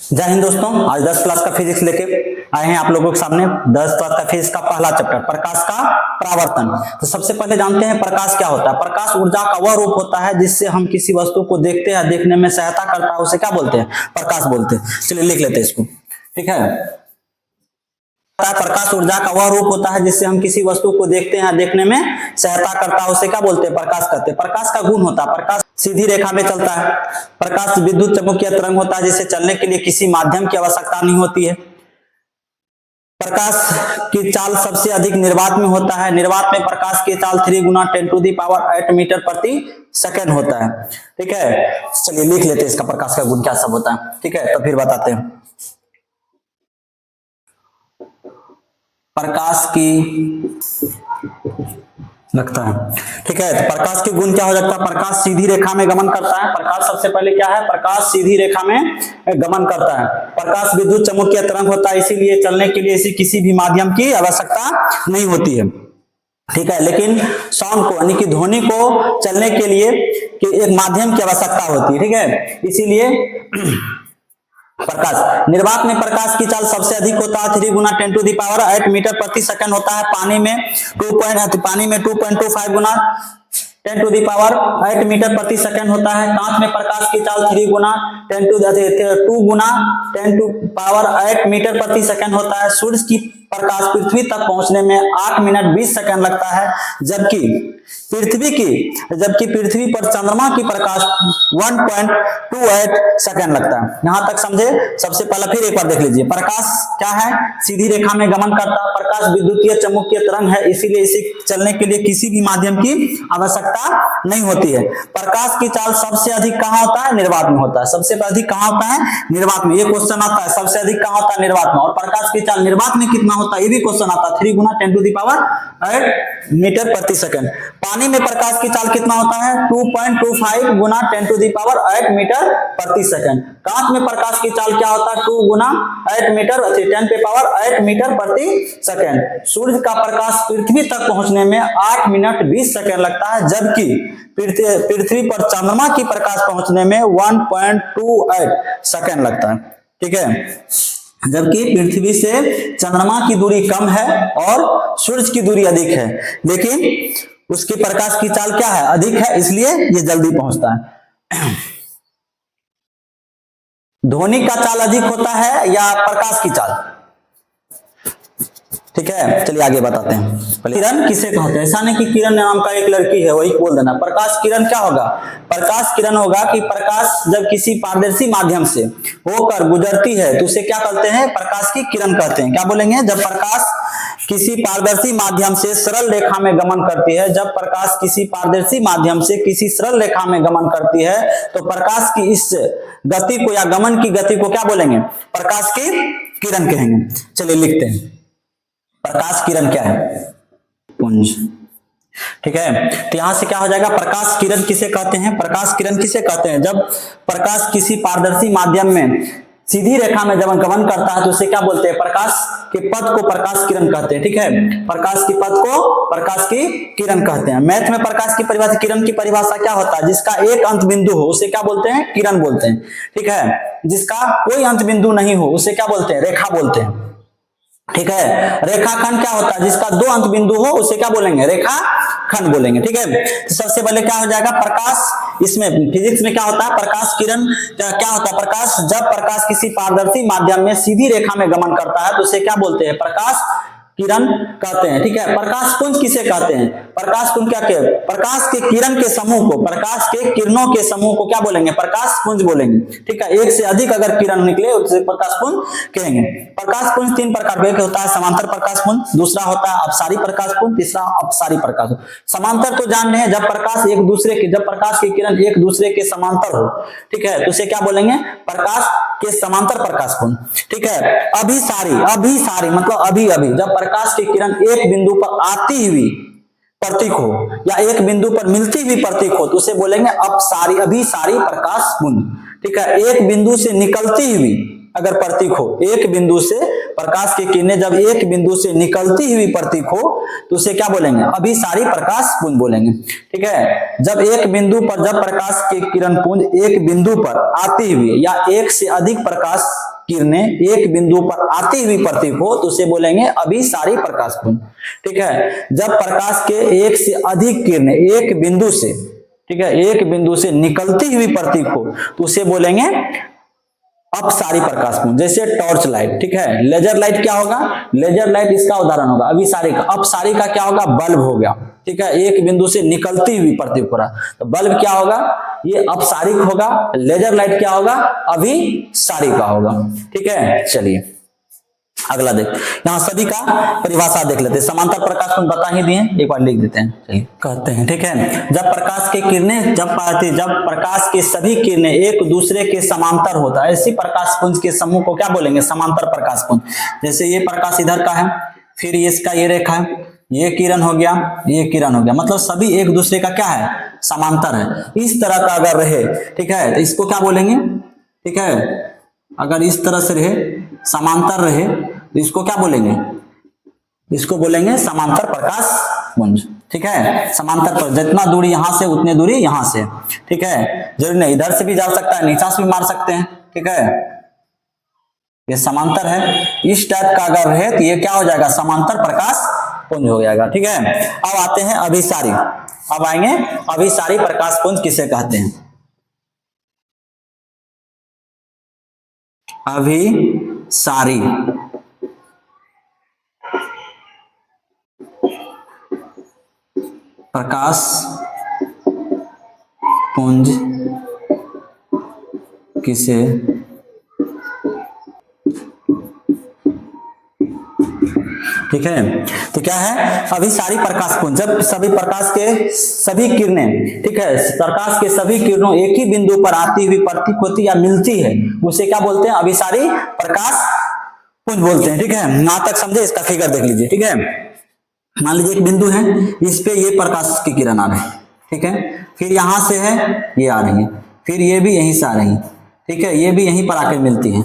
जय हिंद दोस्तों, आज 10 क्लास का फिजिक्स लेके आए हैं आप लोगों के सामने। 10 क्लास का फिजिक्स का पहला चैप्टर प्रकाश का परावर्तन। तो सबसे पहले जानते हैं प्रकाश क्या होता है। प्रकाश ऊर्जा का वह रूप होता है जिससे हम किसी वस्तु को देखते हैं, देखने में सहायता करता है, उसे क्या बोलते हैं? प्रकाश बोलते हैं। चलिए लिख लेते हैं इसको, ठीक है। प्रकाश ऊर्जा का वह रूप होता है जिससे हम किसी वस्तु को देखते हैं, देखने में सहायता करता है, उसे क्या बोलते हैं? प्रकाश कहते हैं। प्रकाश का गुण होता है, प्रकाश सीधी रेखा में चलता है। प्रकाश विद्युत चुम्बकीय तरंग होता है जिसे चलने के लिए किसी माध्यम की आवश्यकता नहीं होती है। प्रकाश की चाल सबसे अधिक निर्वात में होता है। निर्वात में प्रकाश की चाल 3 गुना 10⁸ मीटर प्रति सेकेंड होता है, ठीक है। चलिए लिख लेते हैं इसका प्रकाश का गुण क्या सब होता है, ठीक है, तो फिर बताते हैं। प्रकाश की लगता है, ठीक है। तो प्रकाश के गुण क्या हो जाता है? प्रकाश सीधी रेखा में गमन करता है। प्रकाश सबसे पहले क्या है? प्रकाश सीधी रेखा में गमन करता है। प्रकाश विद्युत चुम्बकीय तरंग होता है, इसीलिए चलने के लिए इसे किसी भी माध्यम की आवश्यकता नहीं होती है, ठीक है। लेकिन साउंड को यानी कि ध्वनि को चलने के लिए एक माध्यम की आवश्यकता होती है, ठीक है। इसीलिए प्रकाश निर्वात में प्रकाश की चाल सबसे अधिक होता है, 3 गुना 10⁸ मीटर प्रति सेकंड होता है। पानी में 2.25 गुना 10⁸ मीटर प्रति सेकंड होता है। कांच में प्रकाश की चाल 2 गुना 10⁸ मीटर प्रति सेकंड होता है। सूर्य की प्रकाश पृथ्वी तक पहुंचने में 8 मिनट 20 सेकंड लगता है, जबकि पृथ्वी पर चंद्रमा की प्रकाश 1.28 सेकंड लगता है। यहां तक समझे? सबसे पहले फिर एक बार देख लीजिए। प्रकाश क्या है? सीधी रेखा में गमन करता है। प्रकाश विद्युतीय चुम्बकीय तरंग है, इसीलिए इसे चलने के लिए किसी भी माध्यम की आवश्यकता नहीं होती है। प्रकाश की चाल सबसे अधिक कहां होता है? निर्वात में होता है। सबसे अधिक कहां होता है? निर्वात में। ये क्वेश्चन आता है, सबसे अधिक कहां होता है? निर्वात में। और प्रकाश की चाल निर्वात में कितना होता है? ये भी क्वेश्चन आता है, 3 गुना 10⁸ मीटर प्रति सेकंड। पानी में प्रकाश की चाल कितना होता है? 2.25 गुना 10⁸ मीटर प्रति सेकंड। कांच में प्रकाश की चाल क्या होता है? 2 गुना 8 मीटर 10⁸ मीटर प्रति सेकंड। सूर्य का प्रकाश पृथ्वी तक पहुंचने में 8 मिनट 20 सेकंड लगता है, जबकि पृथ्वी पर चंद्रमा की प्रकाश पहुंचने में 1.28 सेकंड लगता है, ठीक है। जबकि पृथ्वी से चंद्रमा की दूरी कम है और सूर्य की दूरी अधिक है, लेकिन उसके प्रकाश की चाल क्या है? अधिक है, इसलिए ये जल्दी पहुंचता है। ध्वनि का चाल अधिक होता है या प्रकाश की चाल? ठीक है, चलिए आगे बताते हैं। किरण किसे कहते हैं? ऐसा नहीं कि किरण नाम का एक लड़की है वही बोल देना। प्रकाश किरण क्या होगा? प्रकाश किरण होगा कि प्रकाश जब किसी पारदर्शी माध्यम से होकर गुजरती है तो उसे क्या कहते हैं? प्रकाश की किरण कहते हैं। क्या बोलेंगे? जब प्रकाश किसी पारदर्शी माध्यम से सरल रेखा में गमन करती है, जब प्रकाश किसी पारदर्शी माध्यम से किसी सरल रेखा में गमन करती है तो प्रकाश की इस गति को या गमन की गति को क्या बोलेंगे? प्रकाश की किरण कहेंगे। चलिए लिखते हैं, प्रकाश किरण क्या है? पुंज, ठीक है। तो यहां से क्या हो जाएगा? प्रकाश किरण किसे कहते हैं? प्रकाश किरण किसे कहते हैं? जब प्रकाश किसी पारदर्शी माध्यम में सीधी रेखा में जब गमन करता है तो उसे क्या बोलते हैं? प्रकाश के पथ को प्रकाश किरण कहते हैं, ठीक है। प्रकाश के पथ को प्रकाश की किरण कहते हैं। मैथ में प्रकाश की परिभाषा, किरण की परिभाषा क्या होता है? जिसका एक अंत बिंदु हो उसे क्या बोलते हैं? किरण बोलते हैं, ठीक है। जिसका कोई अंत बिंदु नहीं हो उसे क्या बोलते हैं? रेखा बोलते हैं, ठीक है। रेखाखंड क्या होता है? जिसका 2 अंत बिंदु हो उसे क्या बोलेंगे? रेखाखंड बोलेंगे, ठीक है। तो सबसे पहले क्या हो जाएगा? प्रकाश, इसमें फिजिक्स में क्या होता है? प्रकाश किरण क्या होता है? प्रकाश, जब प्रकाश किसी पारदर्शी माध्यम में सीधी रेखा में गमन करता है तो उसे क्या बोलते हैं? प्रकाश किरण कहते हैं, ठीक है। प्रकाश पुंज किसे कहते हैं? प्रकाश पुंज क्या कहते हैं? प्रकाश के किरण के समूह को, प्रकाश के किरणों के समूह को क्या बोलेंगे? प्रकाश पुंज बोलेंगे, ठीक है। एक से अधिक अगर किरण निकले उसे प्रकाश पुंज कहेंगे। प्रकाश पुंज 3 प्रकार का होता है, समांतर प्रकाश पुंज, दूसरा होता है अपसारी प्रकाश पुंज, तीसरा अपसारी प्रकाश पुंज। समांतर तो जान रहे हैं, जब प्रकाश की किरण एक दूसरे के समांतर हो, ठीक है, तो उसे क्या बोलेंगे? प्रकाश के समांतर प्रकाश पुंज, ठीक है। अभिसारी मतलब अभी जब प्रकाश की किरण एक बिंदु पर आती हुई प्रतीक हो या एक बिंदु पर मिलती हुई प्रतीक हो तो उसे बोलेंगे अभिसारी प्रकाश पुंज, ठीक है। एक बिंदु से निकलती हुई अगर प्रतीक हो, एक बिंदु से प्रकाश की किरणें जब एक बिंदु से निकलती हुई प्रतीक हो तो उसे क्या बोलेंगे? अभिसारी प्रकाश पुंज बोलेंगे, ठीक है। जब प्रकाश की किरण पुंज एक बिंदु पर आती हुई या एक से अधिक प्रकाश किरणें एक बिंदु पर आती हुई प्रतीत हो तो उसे बोलेंगे अभिसारी प्रकाश पुंज। ठीक है, जब प्रकाश के एक से अधिक किरणें एक बिंदु से, ठीक है, एक बिंदु से निकलती हुई प्रतीत हो तो उसे बोलेंगे अपसारी प्रकाश पुंज। जैसे टॉर्च लाइट, ठीक है, लेजर लाइट क्या होगा, लेजर लाइट इसका उदाहरण होगा। अभिसारी का, अपसारी का क्या होगा, बल्ब हो गया। ठीक है, एक बिंदु से निकलती हुई प्रतीत हो रहा तो बल्ब क्या होगा, ये अपसारिक होगा। लेजर लाइट क्या होगा, अभिसारी का होगा। ठीक है, चलिए अगला देख, यहां सभी का परिभाषा देख लेते हैं। समांतर प्रकाश पुंज बता ही दिए, एक बार लिख देते हैं। चलिए कहते हैं, ठीक है, जब प्रकाश के किरणें जब प्रकाश के सभी किरणें एक दूसरे के समांतर होता है, ऐसी प्रकाश पुंज के समूह को क्या बोलेंगे, समांतर प्रकाश पुंज। जैसे ये प्रकाश इधर का है, फिर इसका ये रेखा है, ये किरण हो गया, ये किरण हो गया, मतलब सभी एक दूसरे का क्या है, समांतर है। इस तरह का अगर रहे, ठीक है, तो इसको क्या बोलेंगे, ठीक है, अगर इस तरह से रहे, समांतर रहे तो इसको क्या बोलेंगे, इसको बोलेंगे समांतर प्रकाश पुंज। ठीक है, समांतर पर जितना दूरी यहां से उतनी दूरी यहां से। ठीक है, जरूरी नहीं इधर से भी जा सकता है, नीचा से भी मार सकते हैं। ठीक है, ये समांतर है, इस टाइप का अगर रहे तो ये क्या हो जाएगा, समांतर प्रकाश पुंज हो जाएगा। ठीक है, अब आते हैं अभिसारी, अब आएंगे अभिसारी प्रकाश पुंज किसे कहते हैं। अभिसारी प्रकाश पुंज किसे, ठीक है, तो क्या है अभिसारी प्रकाश पुंज, जब सभी प्रकाश के सभी किरणें, ठीक है, प्रकाश के सभी किरणों एक ही बिंदु पर आती हुई प्रतीत होती या मिलती है, उसे क्या बोलते हैं, अभिसारी प्रकाश पुंज बोलते हैं। ठीक है, यहां तक समझे, इसका फिगर देख लीजिए। ठीक है, मान लीजिए एक बिंदु है, इस पे ये प्रकाश की किरण आ रही है, ठीक है, फिर यहां से है ये आ रही है, फिर ये भी यहीं से आ रही है, ठीक है, ये भी यहीं पर आकर मिलती है,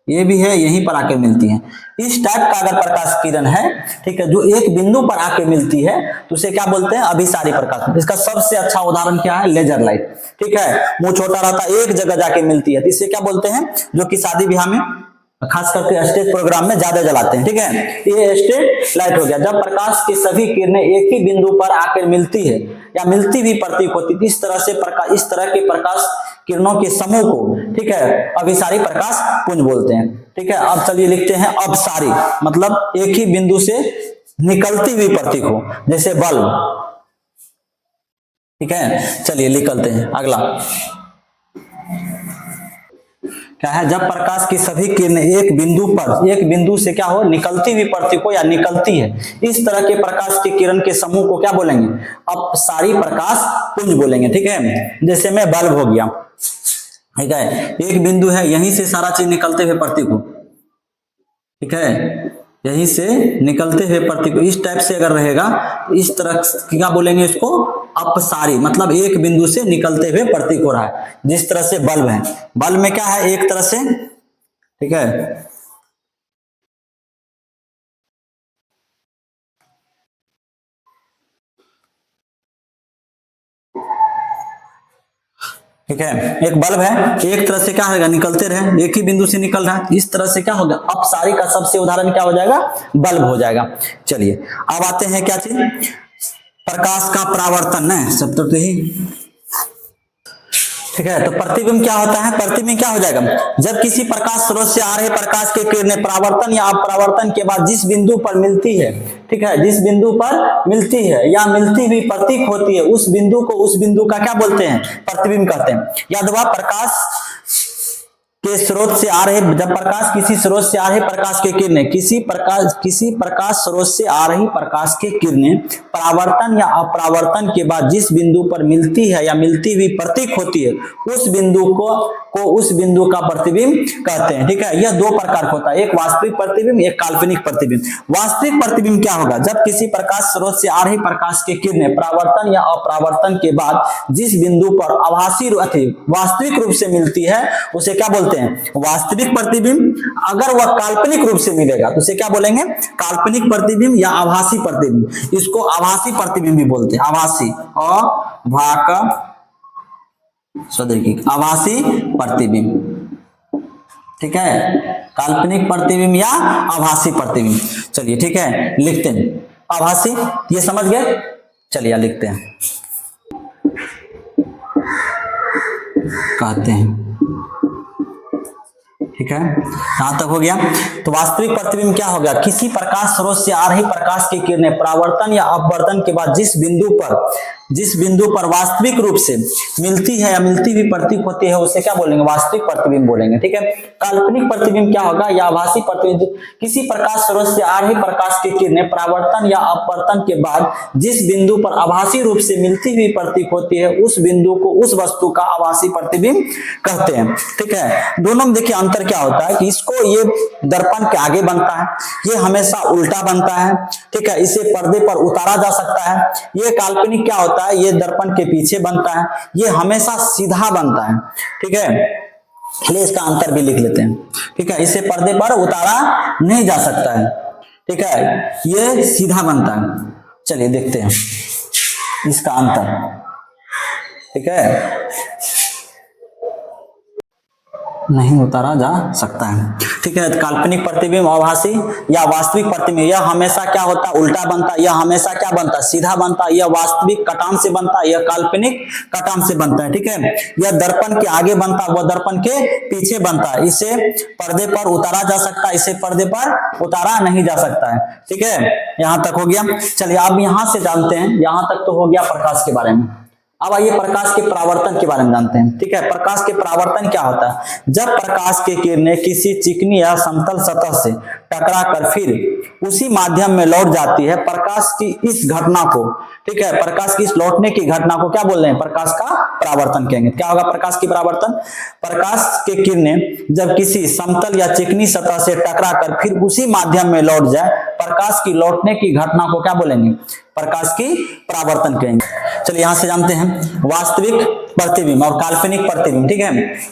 ये भी है यहीं पर आकर मिलती है। इस टाइप का अगर प्रकाश किरण है, ठीक है, जो एक बिंदु पर आकर मिलती है तो उसे क्या बोलते हैं, अभिसारी प्रकाश। इसका सबसे अच्छा उदाहरण क्या है, लेजर लाइट। ठीक है, मुंह छोटा रहता है, एक जगह जाके मिलती है, तो इसे क्या बोलते हैं, जो कि शादी ब्याह में खास करके स्टेज प्रोग्राम में ज्यादा जलाते हैं। ठीक है, ये स्टेज लाइट हो गया। जब प्रकाश की सभी किरणें एक ही बिंदु पर आकर मिलती है या मिलती हुई प्रतीत होती, इस तरह से प्रकाश, इस तरह के प्रकाश किरणों के समूह को, ठीक है, अभिसारी प्रकाश पुंज बोलते हैं। ठीक है, अब चलिए लिखते हैं अपसारी, मतलब एक ही बिंदु से निकलती हुई प्रतीक हो, जैसे बल्ब। ठीक है, चलिए निकलते हैं अगला, क्या है, जब प्रकाश की सभी किरणें एक बिंदु पर, एक बिंदु से क्या हो, निकलती हुई प्रतीक हो या निकलती है, इस तरह के प्रकाश के किरण के समूह को क्या बोलेंगे, अपसारी प्रकाश पुंज बोलेंगे। ठीक है, जैसे में बल्ब हो गया, ठीक है, एक बिंदु है, यहीं से सारा चीज निकलते हुए प्रतीक हो, ठीक है, यहीं से निकलते हुए प्रतीक, इस टाइप से अगर रहेगा, इस तरह क्या बोलेंगे इसको, अपसारी, मतलब एक बिंदु से निकलते हुए प्रतीक हो रहा है। जिस तरह से बल्ब है, बल्ब में क्या है, एक तरह से, ठीक है, ठीक है, एक बल्ब है, एक तरह से क्या होगा, निकलते रहे, एक ही बिंदु से निकल रहा है, इस तरह से क्या होगा, अपसारी का सबसे उदाहरण क्या हो जाएगा, बल्ब हो जाएगा। चलिए अब आते हैं क्या चीज, प्रकाश का परावर्तन है सब तो ही। ठीक है, तो प्रतिबिंब क्या होता है, प्रतिबिंब क्या हो जाएगा, जब किसी प्रकाश स्रोत से आ रहे प्रकाश के किरणें परावर्तन या अपरावर्तन के बाद जिस बिंदु पर मिलती है, ठीक है, जिस बिंदु पर मिलती है या मिलती हुई प्रतीक होती है, उस बिंदु को, उस बिंदु का क्या बोलते हैं, प्रतिबिंब कहते हैं। यदि प्रकाश के स्रोत से आ रहे, जब प्रकाश किसी स्रोत से आ रहे प्रकाश के किरणें, किसी प्रकाश स्रोत से आ रही प्रकाश के किरणें परावर्तन या अपरावर्तन के बाद जिस बिंदु पर मिलती है या मिलती हुई प्रतीक होती है, उस बिंदु को उस बिंदु का प्रतिबिंब कहते हैं। ठीक है, यह दो प्रकार का होता है, एक वास्तविक प्रतिबिंब, एक काल्पनिक प्रतिबिंब। वास्तविक प्रतिबिंब क्या होगा, जब किसी प्रकाश स्रोत से आ रही प्रकाश के किरणें परावर्तन या अपरावर्तन के बाद जिस बिंदु पर आभासी वास्तविक रूप से मिलती है, उसे क्या बोलते हैं, वास्तविक प्रतिबिंब। अगर वह काल्पनिक रूप से मिलेगा तो उसे क्या बोलेंगे, काल्पनिक प्रतिबिंब या आभासी प्रतिबिंब। इसको आभासी प्रतिबिंब भी बोलते हैं, आभासी, आभासी प्रतिबिंब। ठीक है, काल्पनिक प्रतिबिंब या आभासी प्रतिबिंब। चलिए ठीक है, लिखते हैं आभासी, ये समझ गए। चलिए लिखते हैं, कहते हैं, ठीक है, यहां तक हो गया। तो वास्तविक प्रतिबिंब क्या हो गया, किसी प्रकाश स्रोत से आ रही प्रकाश की किरणें परावर्तन या अपवर्तन के बाद जिस बिंदु पर वास्तविक रूप से मिलती है या मिलती हुई प्रतीत होती है, उसे क्या बोलेंगे, वास्तविक प्रतिबिंब बोलेंगे। ठीक है, काल्पनिक प्रतिबिंब क्या होगा, या आभासी प्रतिबिंब, किसी प्रकाश स्रोत से आ रही प्रकाश की किरणें परावर्तन या अपवर्तन के बाद जिस बिंदु पर आभासी रूप से मिलती हुई प्रतीत होती है, उस बिंदु को उस वस्तु का आभासी प्रतिबिंब कहते हैं। ठीक है, दोनों में देखिए अंतर क्या होता है कि इसको ये दर्पण के आगे बनता है, ये हमेशा उल्टा बनता है। ठीक है, इसे पर्दे पर उतारा जा सकता है। ये काल्पनिक क्या होता है, ये दर्पण के पीछे बनता है, ये हमेशा सीधा बनता है। ठीक है, चलिए इसका अंतर भी लिख लेते हैं। ठीक है, इसे पर्दे पर उतारा नहीं जा सकता है। ठीक है, ये सीधा बनता है। चलिए देखते हैं इसका अंतर। ठीक है, नहीं उतारा जा सकता है। ठीक है, काल्पनिक प्रतिबिंब, आभासी या वास्तविक प्रतिबिंब, यह हमेशा क्या होता है, उल्टा बनता है। यह हमेशा क्या बनता है, सीधा बनता है। यह वास्तविक कटान से बनता है, यह काल्पनिक कटान से बनता है। ठीक है, यह दर्पण के आगे बनता है, वह दर्पण के पीछे बनता है। इसे पर्दे पर उतारा जा सकता है, इसे पर्दे पर उतारा नहीं जा सकता है। ठीक है, यहां तक हो गया। चलिए अब यहां से जानते हैं, यहां तक तो हो गया प्रकाश के बारे में। अब आइए प्रकाश के परावर्तन के बारे में जानते हैं। ठीक है, प्रकाश के परावर्तन क्या होता है, जब प्रकाश की किरणें किसी चिकनी या समतल सतह से टकराकर फिर उसी माध्यम में लौट जाती है, प्रकाश की इस घटना को, ठीक है, प्रकाश की इस लौटने की घटना को क्या बोल रहे हैं, प्रकाश का परावर्तन कहेंगे। क्या होगा प्रकाश की परावर्तन, प्रकाश की किरणें जब किसी समतल या चिकनी सतह से टकराकर फिर उसी माध्यम में लौट जाए, प्रकाश की लौटने की घटना को क्या बोलेंगे, प्रकाश की परावर्तन कहेंगे। चलिए यहां से जानते हैं वास्तविक प्रतिबिंब और काल्पनिक प्रतिबिंब। ठीक है,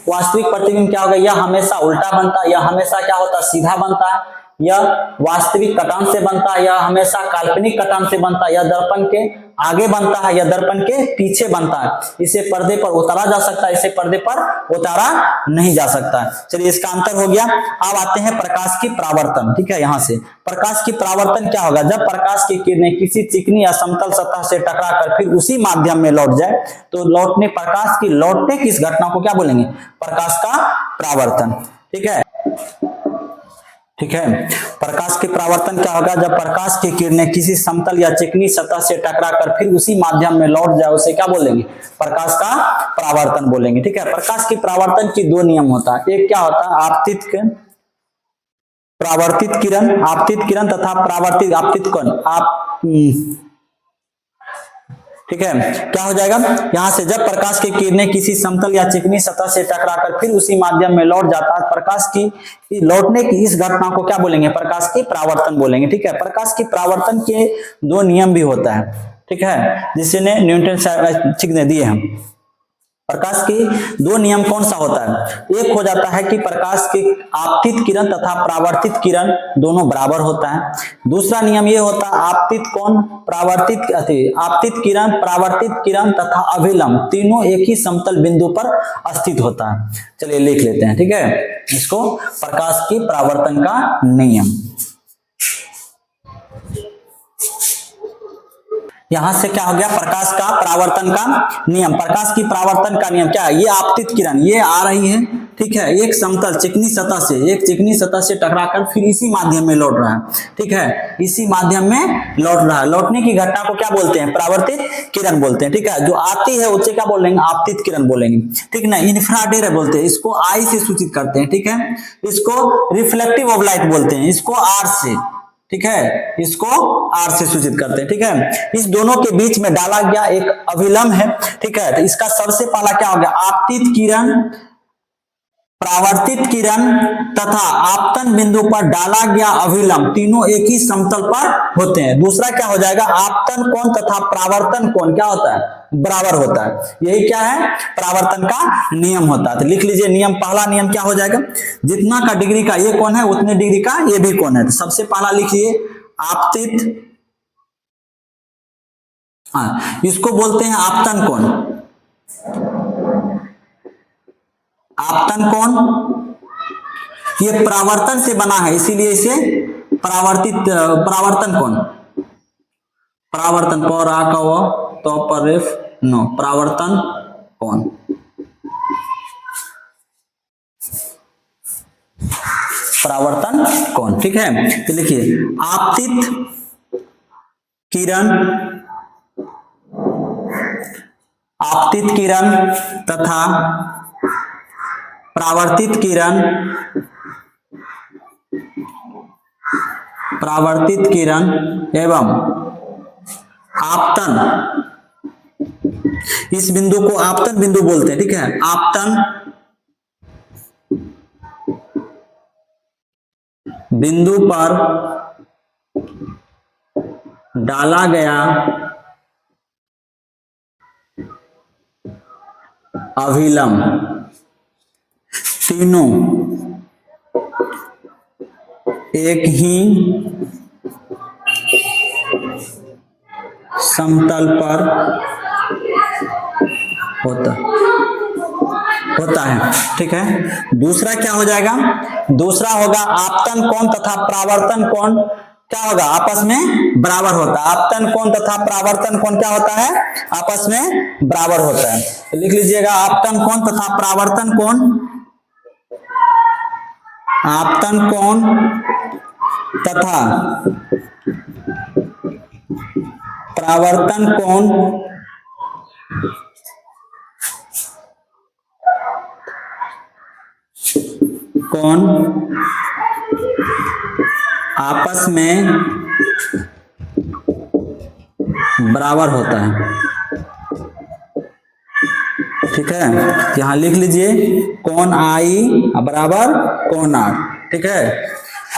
वास्तविक प्रतिबिंब क्या होगा, यह हमेशा उल्टा बनता है, यह हमेशा क्या होता है, सीधा बनता है। यह वास्तविक कटान से बनता है, यह हमेशा काल्पनिक कटान से बनता है। यह दर्पण के आगे बनता है, यह दर्पण के पीछे बनता है। इसे पर्दे पर उतारा जा सकता है, इसे पर्दे पर उतारा नहीं जा सकता है। चलिए इसका अंतर हो गया। अब आते हैं प्रकाश की परावर्तन। ठीक है, यहां से प्रकाश की परावर्तन क्या होगा, जब प्रकाश की किरणें किसी चिकनी या समतल सतह से टकराकर फिर उसी माध्यम में लौट जाए, तो प्रकाश की लौटने की इस घटना को क्या बोलेंगे, प्रकाश का परावर्तन। ठीक है, ठीक है, प्रकाश के परावर्तन क्या होगा, जब प्रकाश की किरणें किसी समतल या चिकनी सतह से टकराकर फिर उसी माध्यम में लौट जाए, उसे क्या बोलेंगे, प्रकाश का परावर्तन बोलेंगे। ठीक है, प्रकाश की परावर्तन की दो नियम होता है, एक क्या होता है, परावर्तित किरण तथा परावर्तित आपतित कण। ठीक है, क्या हो जाएगा, यहां से जब प्रकाश की किरणें किसी समतल या चिकनी सतह से टकराकर फिर उसी माध्यम में लौट जाता है, प्रकाश की लौटने की इस घटना को क्या बोलेंगे, प्रकाश की परावर्तन बोलेंगे। ठीक है, प्रकाश की परावर्तन के दो नियम भी होता है। ठीक है, जिसने न्यूटन ने दिए हैं। प्रकाश की दो नियम कौन सा होता है, एक हो जाता है कि प्रकाश की आपतित किरण तथा परावर्तित किरण दोनों बराबर होता है। दूसरा नियम ये होता है आपतित कोण, आपतित किरण, परावर्तित किरण तथा अभिलंब तीनों एक ही समतल बिंदु पर स्थित होता है। चलिए लिख लेते हैं। ठीक है, इसको प्रकाश की परावर्तन का नियम। यहां से क्या हो गया, प्रकाश का परावर्तन का नियम। प्रकाश की परावर्तन का नियम क्या है, ये आपतित किरण ये आ रही है, ठीक है, एक समतल चिकनी सतह से टकराकर फिर इसी माध्यम में लौट रहा है। ठीक है, इसी माध्यम में लौट रहा है, लौटने की घटना को क्या बोलते हैं, परावर्तित किरण बोलते हैं। ठीक है, जो आती है उसे क्या बोलेंगे, आपतित किरण बोलेंगे। ठीक है ना, इंफ्रारेड बोलते हैं, इसको आई से सूचित करते हैं। ठीक है, इसको रिफ्लेक्टिव ऑफ लाइट बोलते हैं, इसको आर से, ठीक है, इसको आर से सूचित करते हैं। ठीक है, इस दोनों के बीच में डाला गया एक अभिलंब है। ठीक है, तो इसका सबसे पहला क्या हो गया, आपतित किरण, परावर्तित किरण तथा आपतन बिंदु पर डाला गया अभिलंब तीनों एक ही समतल पर होते हैं। दूसरा क्या हो जाएगा, आपतन कोण तथा परावर्तन कोण क्या होता है, बराबर होता है। यही क्या है, परावर्तन का नियम होता है। तो लिख लीजिए नियम, पहला नियम क्या हो जाएगा, जितना का डिग्री का ये कोण है उतने डिग्री का ये भी कोण है। तो सबसे पहला लिखिए आपतित, इसको बोलते हैं आपतन कोण, आपतन कोण। ये परावर्तन से बना है, इसीलिए इसे परावर्तन कोण, परावर्तन पर आ का वो तो पर रेफ नो, परावर्तन कोण, परावर्तन कोण। ठीक है, तो लिखिए आपतित किरण तथा परावर्तित किरण एवं आपतन, इस बिंदु को आपतन बिंदु बोलते हैं। ठीक है, आपतन बिंदु पर डाला गया अभिलंब तीनों एक ही समतल पर होता है। ठीक है, दूसरा क्या हो जाएगा, दूसरा होगा आपतन कोण तथा परावर्तन कोण क्या होगा, आपस में बराबर होता है। आपतन कोण तथा परावर्तन कोण क्या होता है, आपस में बराबर होता है। तो लिख लीजिएगा आपतन कोण तथा परावर्तन कोण, आपतन कोण तथा परावर्तन कोण आपस में बराबर होता है। ठीक है, यहां लिख लीजिए कोण आई बराबर कोण आर। ठीक है,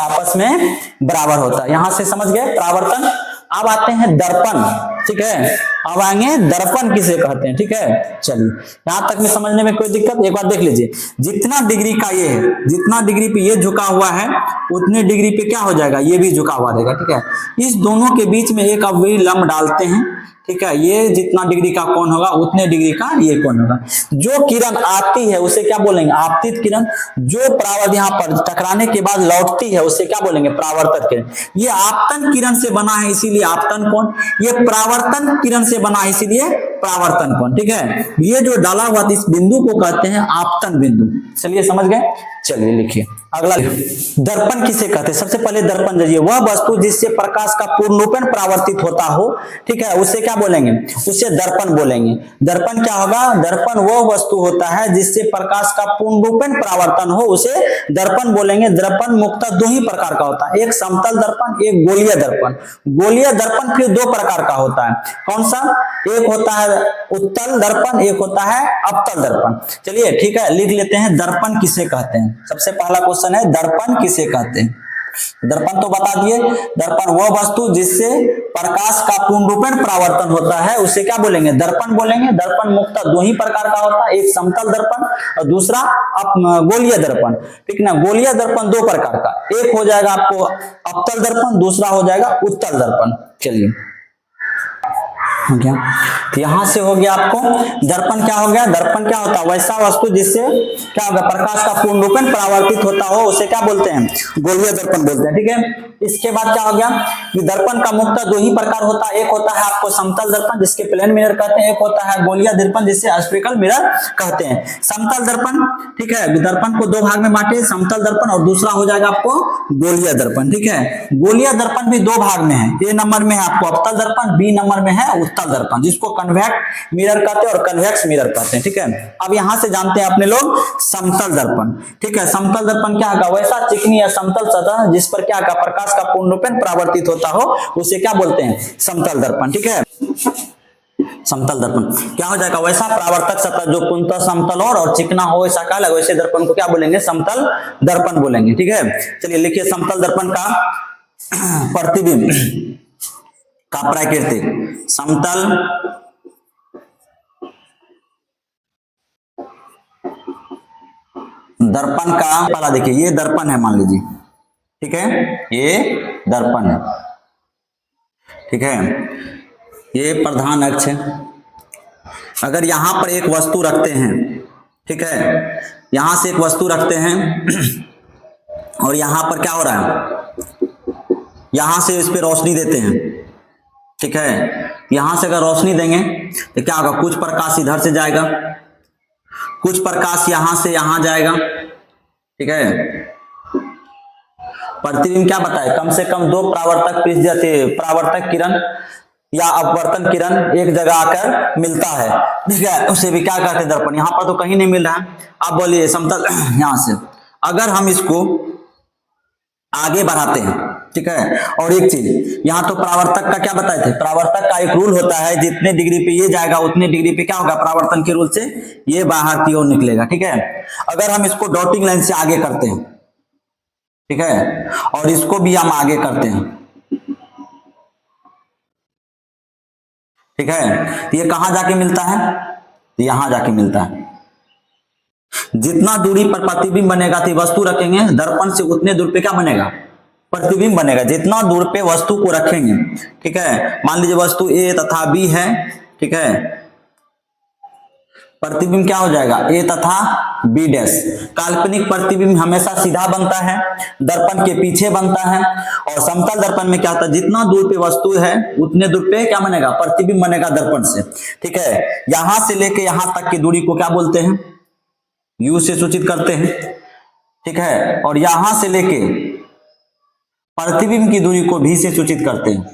आपस में बराबर होता है। यहां से समझ गए परावर्तन। अब आते हैं दर्पण। ठीक है, अब आएंगे दर्पण किसे कहते हैं। ठीक है, चलिए यहां तक में समझने में कोई दिक्कत, एक बार देख लीजिए, जितना डिग्री का ये है, जितना डिग्री पे ये झुका हुआ है उतने डिग्री पे क्या हो जाएगा, ये भी झुका हुआ रहेगा। ठीक है, इस दोनों के बीच में एक अभिलंब डालते हैं। ठीक है, ये जितना डिग्री का कोण होगा उतने डिग्री का ये कोण होगा। जो किरण आती है उसे क्या बोलेंगे, आपतित किरण। जो परावर्तन यहाँ पर टकराने के बाद लौटती है उसे क्या बोलेंगे, परावर्तक किरण। ये आपतन किरण से बना है इसीलिए आपतन कोण, ये परावर्तन किरण से बना है इसीलिए परावर्तन कोण। ठीक है, ये जो डाला हुआ इस बिंदु को कहते हैं आपतन बिंदु। चलिए समझ गए, चलिए लिखिए अगला। दर्पण किसे कहते हैं, सबसे पहले दर्पण जाइए, वह वस्तु जिससे प्रकाश का पूर्ण रूपेण परावर्तित होता हो। ठीक है, उसे क्या बोलेंगे, उसे दर्पण बोलेंगे। दर्पण क्या होगा, दर्पण वह वस्तु होता है जिससे प्रकाश का पूर्ण रूपेण परावर्तन हो, उसे दर्पण बोलेंगे। दर्पण मुख्यतः दो ही प्रकार का होता है, एक समतल दर्पण, एक गोलीय दर्पण। गोलीय दर्पण फिर दो प्रकार का होता है, कौन सा, एक होता है उत्तल दर्पण, एक होता है अवतल दर्पण। चलिए ठीक है, लिख लेते हैं दर्पण किसे कहते हैं। सबसे पहला क्वेश्चन है दर्पण किसे कहते हैं। दर्पण तो बता दिए, दर्पण वह वस्तु जिससे प्रकाश का पूर्ण रूपेण परावर्तन होता है उसे क्या बोलेंगे, दर्पण बोलेंगे। दर्पण मुख्यतः दो ही प्रकार का होता है, एक समतल दर्पण और दूसरा गोलीय दर्पण। ठीक ना, गोलीय दर्पण दो प्रकार का, एक हो जाएगा आपको अवतल दर्पण, दूसरा हो जाएगा उत्तल दर्पण। चलिए हो गया, तो यहां से हो गया आपको दर्पण क्या हो गया, दर्पण क्या होता है, वैसा वस्तु जिससे क्या होगा, प्रकाश का पूर्ण रूपेण परावर्तित होता हो उसे क्या बोलते हैं, गोलीय दर्पण बोलते हैं। ठीक है, इसके बाद क्या हो गया कि दर्पण का मुख्यतः दो ही प्रकार होता है, एक होता है आपको समतल दर्पण जिसके प्लेन मिरर कहते हैं, एक होता है गोलीय दर्पण जिसे स्फेरिकल मिरर कहते हैं। समतल दर्पण, ठीक है, दर्पण को दो भाग में बांटे, समतल दर्पण और दूसरा हो जाएगा आपको गोलीय दर्पण। ठीक है, गोलीय दर्पण भी दो भाग में है, ए नंबर में है आपको अवतल दर्पण, बी नंबर में है उत्तल दर्पण जिसको कन्वेक्स मिरर कहते हैं और कन्वेक्स मिरर कहते हैं। ठीक है, अब यहां से जानते हैं अपने लोग समतल दर्पण। ठीक है, समतल दर्पण क्या होगा, वैसा चिकनी या समतल सतह जिस पर क्या होगा, प्रकाश का पूर्ण रूपेण परावर्तित होता हो उसे क्या बोलते हैं, समतल दर्पण। ठीक है, समतल दर्पण क्या हो जाएगा, वैसा परावर्तक सतह जो पूर्णतः समतल हो और चिकना हो ऐसा क्या लगे, वैसे दर्पण को क्या बोलेंगे, समतल दर्पण बोलेंगे। ठीक है, चलिए लिखिए समतल दर्पण का प्रतिबिंब का प्राकृतिक, समतल दर्पण का पहला देखिए, ये दर्पण है मान लीजिए। ठीक है, ये दर्पण है। ठीक है, ये प्रधान अक्ष है। अगर यहां पर एक वस्तु रखते हैं, ठीक है, यहां से एक वस्तु रखते हैं और यहां पर क्या हो रहा है, यहां से इस पे रोशनी देते हैं, ठीक है। यहां से अगर रोशनी देंगे तो क्या होगा, कुछ प्रकाश इधर से जाएगा, कुछ प्रकाश यहां से यहां जाएगा, ठीक है। प्रतिबिंब क्या बताए, कम से कम 2 परावर्तक किरण या अपवर्तन किरण एक जगह आकर मिलता है, ठीक है, उसे भी क्या कहते हैं, दर्पण। यहां पर तो कहीं नहीं मिल रहा है। अब बोलिए समतल यहां से अगर हम इसको आगे बढ़ाते हैं, ठीक है। और एक चीज यहां तो परावर्तक का क्या बताए थे, परावर्तक का एक रूल होता है, जितने डिग्री पे ये जाएगा उतने डिग्री पे क्या होगा, परावर्तन के रूल से ये बाहर की ओर निकलेगा, ठीक है। अगर हम इसको डॉटिंग लाइन से आगे करते हैं, ठीक है, और इसको भी हम आगे करते हैं, ठीक है, तो ये कहां जाके मिलता है, यहां जाके मिलता है। जितना दूरी पर प्रतिबिंब बनेगा तो वस्तु रखेंगे दर्पण से उतने दूर पे क्या बनेगा, प्रतिबिंब बनेगा। जितना दूर पे वस्तु को रखेंगे, ठीक है, मान लीजिए वस्तु ए तथा बी है, ठीक है, प्रतिबिंब क्या हो जाएगा, ए तथा बी डैश। काल्पनिक प्रतिबिंब हमेशा सीधा बनता है, दर्पण के पीछे बनता है। और समतल दर्पण में क्या होता है, जितना दूर पे वस्तु है उतने दूर पे क्या बनेगा, प्रतिबिंब बनेगा दर्पण से, ठीक है। यहां से लेके यहां तक की दूरी को क्या बोलते हैं, यू से सूचित करते हैं, ठीक है। और यहां से लेके प्रतिबिंब की दूरी को भी से सूचित करते हैं,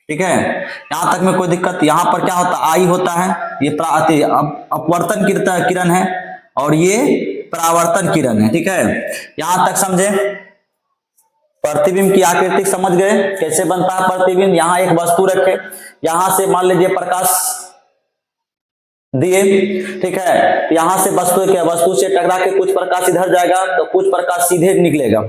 ठीक है। यहां तक में कोई दिक्कत, यहां पर क्या होता है, आई होता है, ये अपवर्तन किरण है और ये परावर्तन किरण है, ठीक है। यहां तक समझे, प्रतिबिंब की आकृति समझ गए कैसे बनता है प्रतिबिंब। यहां एक वस्तु रखे, यहां से मान लीजिए प्रकाश दिए, ठीक है, यहां से वस्तु से टकरा के कुछ प्रकाश इधर जाएगा तो कुछ प्रकाश सीधे निकलेगा,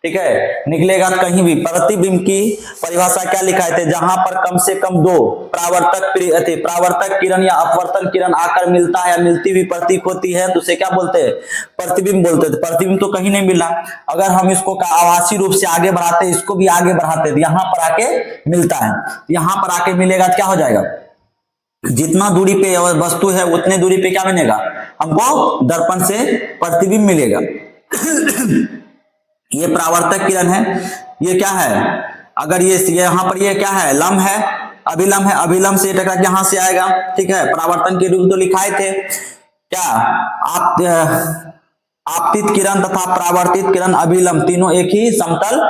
ठीक है, निकलेगा कहीं भी। प्रतिबिंब की परिभाषा क्या लिखा है, जहां पर कम से कम 2 परावर्तक किरण या अपवर्तन किरण आकर मिलता है, मिलती हुई प्रतीक होती है, तो उसे क्या बोलते हैं, प्रतिबिंब बोलते हैं। प्रतिबिंब तो कहीं नहीं मिला, अगर हम इसको आभासी रूप से आगे बढ़ाते, इसको भी आगे बढ़ाते तो यहां पर आके मिलता है, यहां पर आके मिलेगा तो क्या हो जाएगा, जितना दूरी पे वस्तु है उतने दूरी पे क्या बनेगा, हमको दर्पण से प्रतिबिंब मिलेगा। ये परावर्तक किरण है, ये क्या है, अगर ये यहां पर ये क्या है, लंब है, अभिलंब है, अभिलंब से टकरा के यहां से आएगा, ठीक है। परावर्तन के रूल तो लिखाए थे क्या, आपतित किरण तथा परावर्तित किरण अभिलंब तीनों एक ही समतल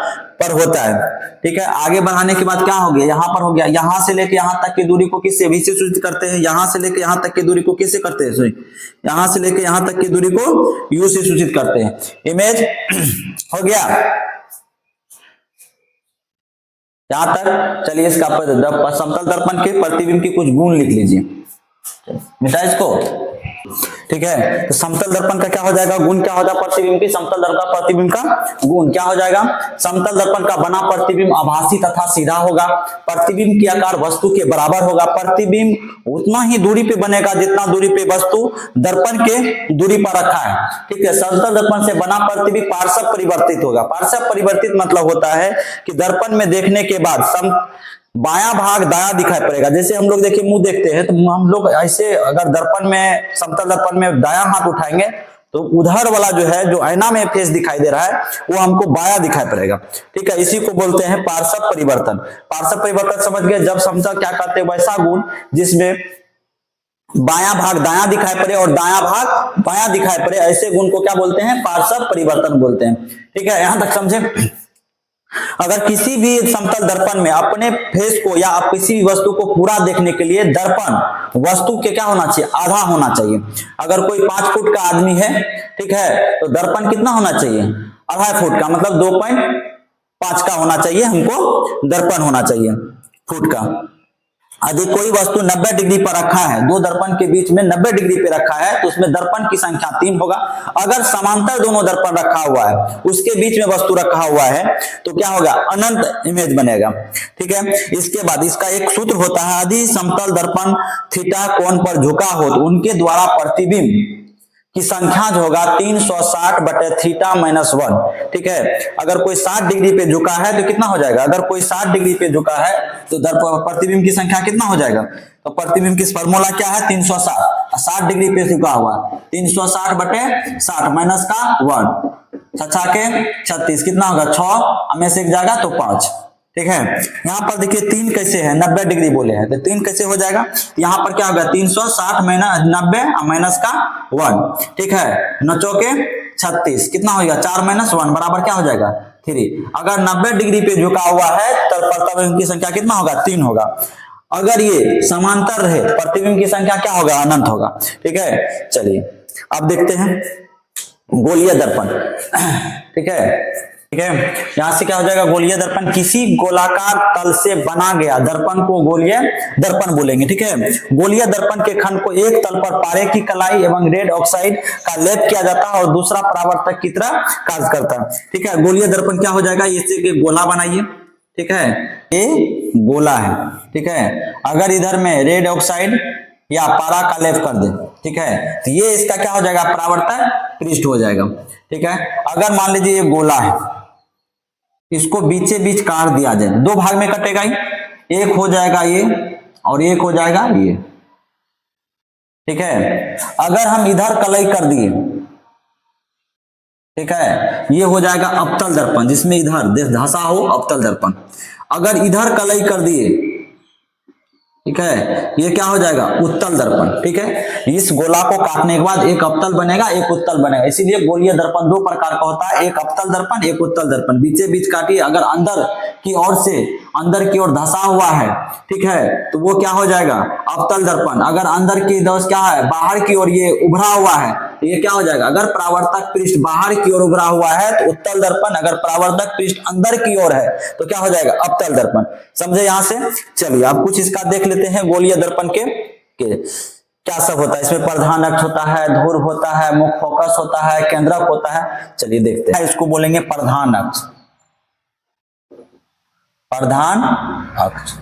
पर होता है, ठीक है। आगे बढ़ाने के बाद क्या हो गया, यहां पर हो गया, यहां से लेके यहां तक की दूरी को किससे, भी से सूचित करते हैं। यहां से लेके यहां तक की दूरी को किससे करते हैं, सॉरी, यहां से लेके यहां तक की दूरी को यू से सूचित करते हैं। इमेज हो गया यहां तक। चलिए इसका समतल दर्पण के प्रतिबिंब की कुछ गुण लिख लीजिए, मिटा इसको, ठीक है। तो समतल दर्पण का क्या हो जाएगा, गुण क्या होगा प्रतिबिंब की, समतल दर्पण का प्रतिबिंब का गुण क्या हो जाएगा, समतल दर्पण का बना प्रतिबिंब आभासी तथा सीधा होगा, प्रतिबिंब की आकार वस्तु के बराबर होगा, प्रतिबिंब उतना ही दूरी पे बनेगा जितना दूरी पे वस्तु दर्पण के दूरी पर रखा है, ठीक है। समतल दर्पण से बना प्रतिबिंब पार्श्व परिवर्तित होगा। पार्श्व परिवर्तित मतलब होता है कि दर्पण में देखने के बाद बायां भाग दाया दिखाई पड़ेगा। जैसे हम लोग देखिए मुंह देखते हैं तो हम लोग ऐसे अगर दर्पण में, समतल दर्पण में दाया हाथ उठाएंगे तो उधर वाला जो है, जो आईना में फेस दिखाई दे रहा है वो हमको बाया दिखाई पड़ेगा, ठीक है। इसी को बोलते हैं पार्श्व परिवर्तन। पार्श्व परिवर्तन समझ गए, जब समतल क्या कहते हैं, वैसा गुण जिसमें बायां भाग दाया दिखाई पड़े और दाया भाग बाया दिखाई पड़े, ऐसे गुण को क्या बोलते हैं, पार्श्व परिवर्तन बोलते हैं, ठीक है। यहां तक समझे। अगर किसी भी समतल दर्पण में अपने फेस को या आप किसी भी वस्तु को पूरा देखने के लिए दर्पण वस्तु के क्या होना चाहिए, आधा होना चाहिए। अगर कोई 5 फुट का आदमी है, ठीक है, तो दर्पण कितना होना चाहिए, 2.5 फुट का, मतलब 2.5 का होना चाहिए, हमको दर्पण होना चाहिए फुट का। यदि कोई वस्तु 90 डिग्री पर रखा है, 2 दर्पण के बीच में 90 डिग्री पे रखा है, तो उसमें दर्पण की संख्या 3 होगा। अगर समांतर दोनों दर्पण रखा हुआ है, उसके बीच में वस्तु रखा हुआ है, तो क्या होगा, अनंत इमेज बनेगा, ठीक है। इसके बाद इसका एक सूत्र होता है, यदि समतल दर्पण थीटा कोण पर झुका हो तो उनके द्वारा प्रतिबिंब की संख्या जो होगा 360 बटे थीटा माइनस 1, ठीक है। अगर कोई 60 डिग्री पे झुका है तो कितना हो जाएगा, अगर कोई 60 डिग्री पे झुका है तो प्रतिबिंब की संख्या कितना हो जाएगा, तो प्रतिबिंब की फॉर्मूला क्या है, 360, 60 डिग्री पे झुका हुआ 360 बटे 60 माइनस का 1, छछा के 36 कितना होगा 6 में से एक जाएगा तो 5। ठीक है, यहाँ पर देखिए 3 कैसे है 90 डिग्री बोले हैं तो 3 कैसे हो जाएगा, यहाँ पर क्या होगा 360 माइनस 90 माइनस का 1। ठीक है, 9 चौके 36 कितना होगा 4 माइनस 1 बराबर क्या हो जाएगा 3। अगर 90 डिग्री पे झुका हुआ है तो प्रतिबिंब की संख्या कितना होगा 3 होगा। अगर ये समांतर रहे प्रतिबिंब की संख्या क्या होगा अनंत होगा। ठीक है, चलिए अब देखते हैं गोलीय दर्पण। ठीक है, ठीक है, यहां से क्या हो जाएगा गोलीय दर्पण किसी गोलाकार तल से बना गया दर्पण को गोलीय दर्पण बोलेंगे। ठीक है, गोलीय दर्पण के खंड को एक तल पर पारे की कलाई एवं रेड ऑक्साइड का लेप किया जाता है और दूसरा परावर्तक की तरह कार्य करता है। ठीक है, गोलीय दर्पण क्या हो जाएगा, इससे गोला बनाइए। ठीक है, ये गोला है। ठीक है, अगर इधर में रेड ऑक्साइड या पारा का लेप कर दे, ठीक है, तो ये इसका क्या हो जाएगा परावर्तक पृष्ठ हो जाएगा। ठीक है, अगर मान लीजिए ये गोला है, इसको बीचे बीच काट दिया जाए, 2 भाग में कटेगा ही, एक हो जाएगा ये और एक हो जाएगा ये। ठीक है, अगर हम इधर कलई कर दिए, ठीक है, ये हो जाएगा अवतल दर्पण जिसमें इधर धंसा हो अवतल दर्पण। अगर इधर कलई कर दिए, ठीक है, ये क्या हो जाएगा उत्तल दर्पण। ठीक है, इस गोला को काटने के बाद एक अवतल बनेगा एक उत्तल बनेगा, इसीलिए गोलीय दर्पण 2 प्रकार का होता है, एक अवतल दर्पण एक उत्तल दर्पण। बीचे बीच काटिए, अगर अंदर की ओर से अंदर की ओर धंसा हुआ है, ठीक है, तो वो क्या हो जाएगा अवतल दर्पण। अगर अंदर की दोष क्या है बाहर की ओर ये उभरा हुआ है तो ये क्या हो जाएगा, अगर परावर्तक पृष्ठ बाहर की ओर उभरा हुआ है तो उत्तल दर्पण, अगर परावर्तक पृष्ठ अंदर की ओर है तो क्या हो जाएगा अवतल दर्पण। समझे यहां से। चलिए अब कुछ इसका देख लेते हैं गोलीय दर्पण के क्या सब होता है। इसमें प्रधान अक्ष होता है, ध्रुव होता है, मुख्य फोकस होता है, केंद्रक होता है। चलिए देखते हैं, इसको बोलेंगे प्रधान अक्ष, प्रधान अक्ष।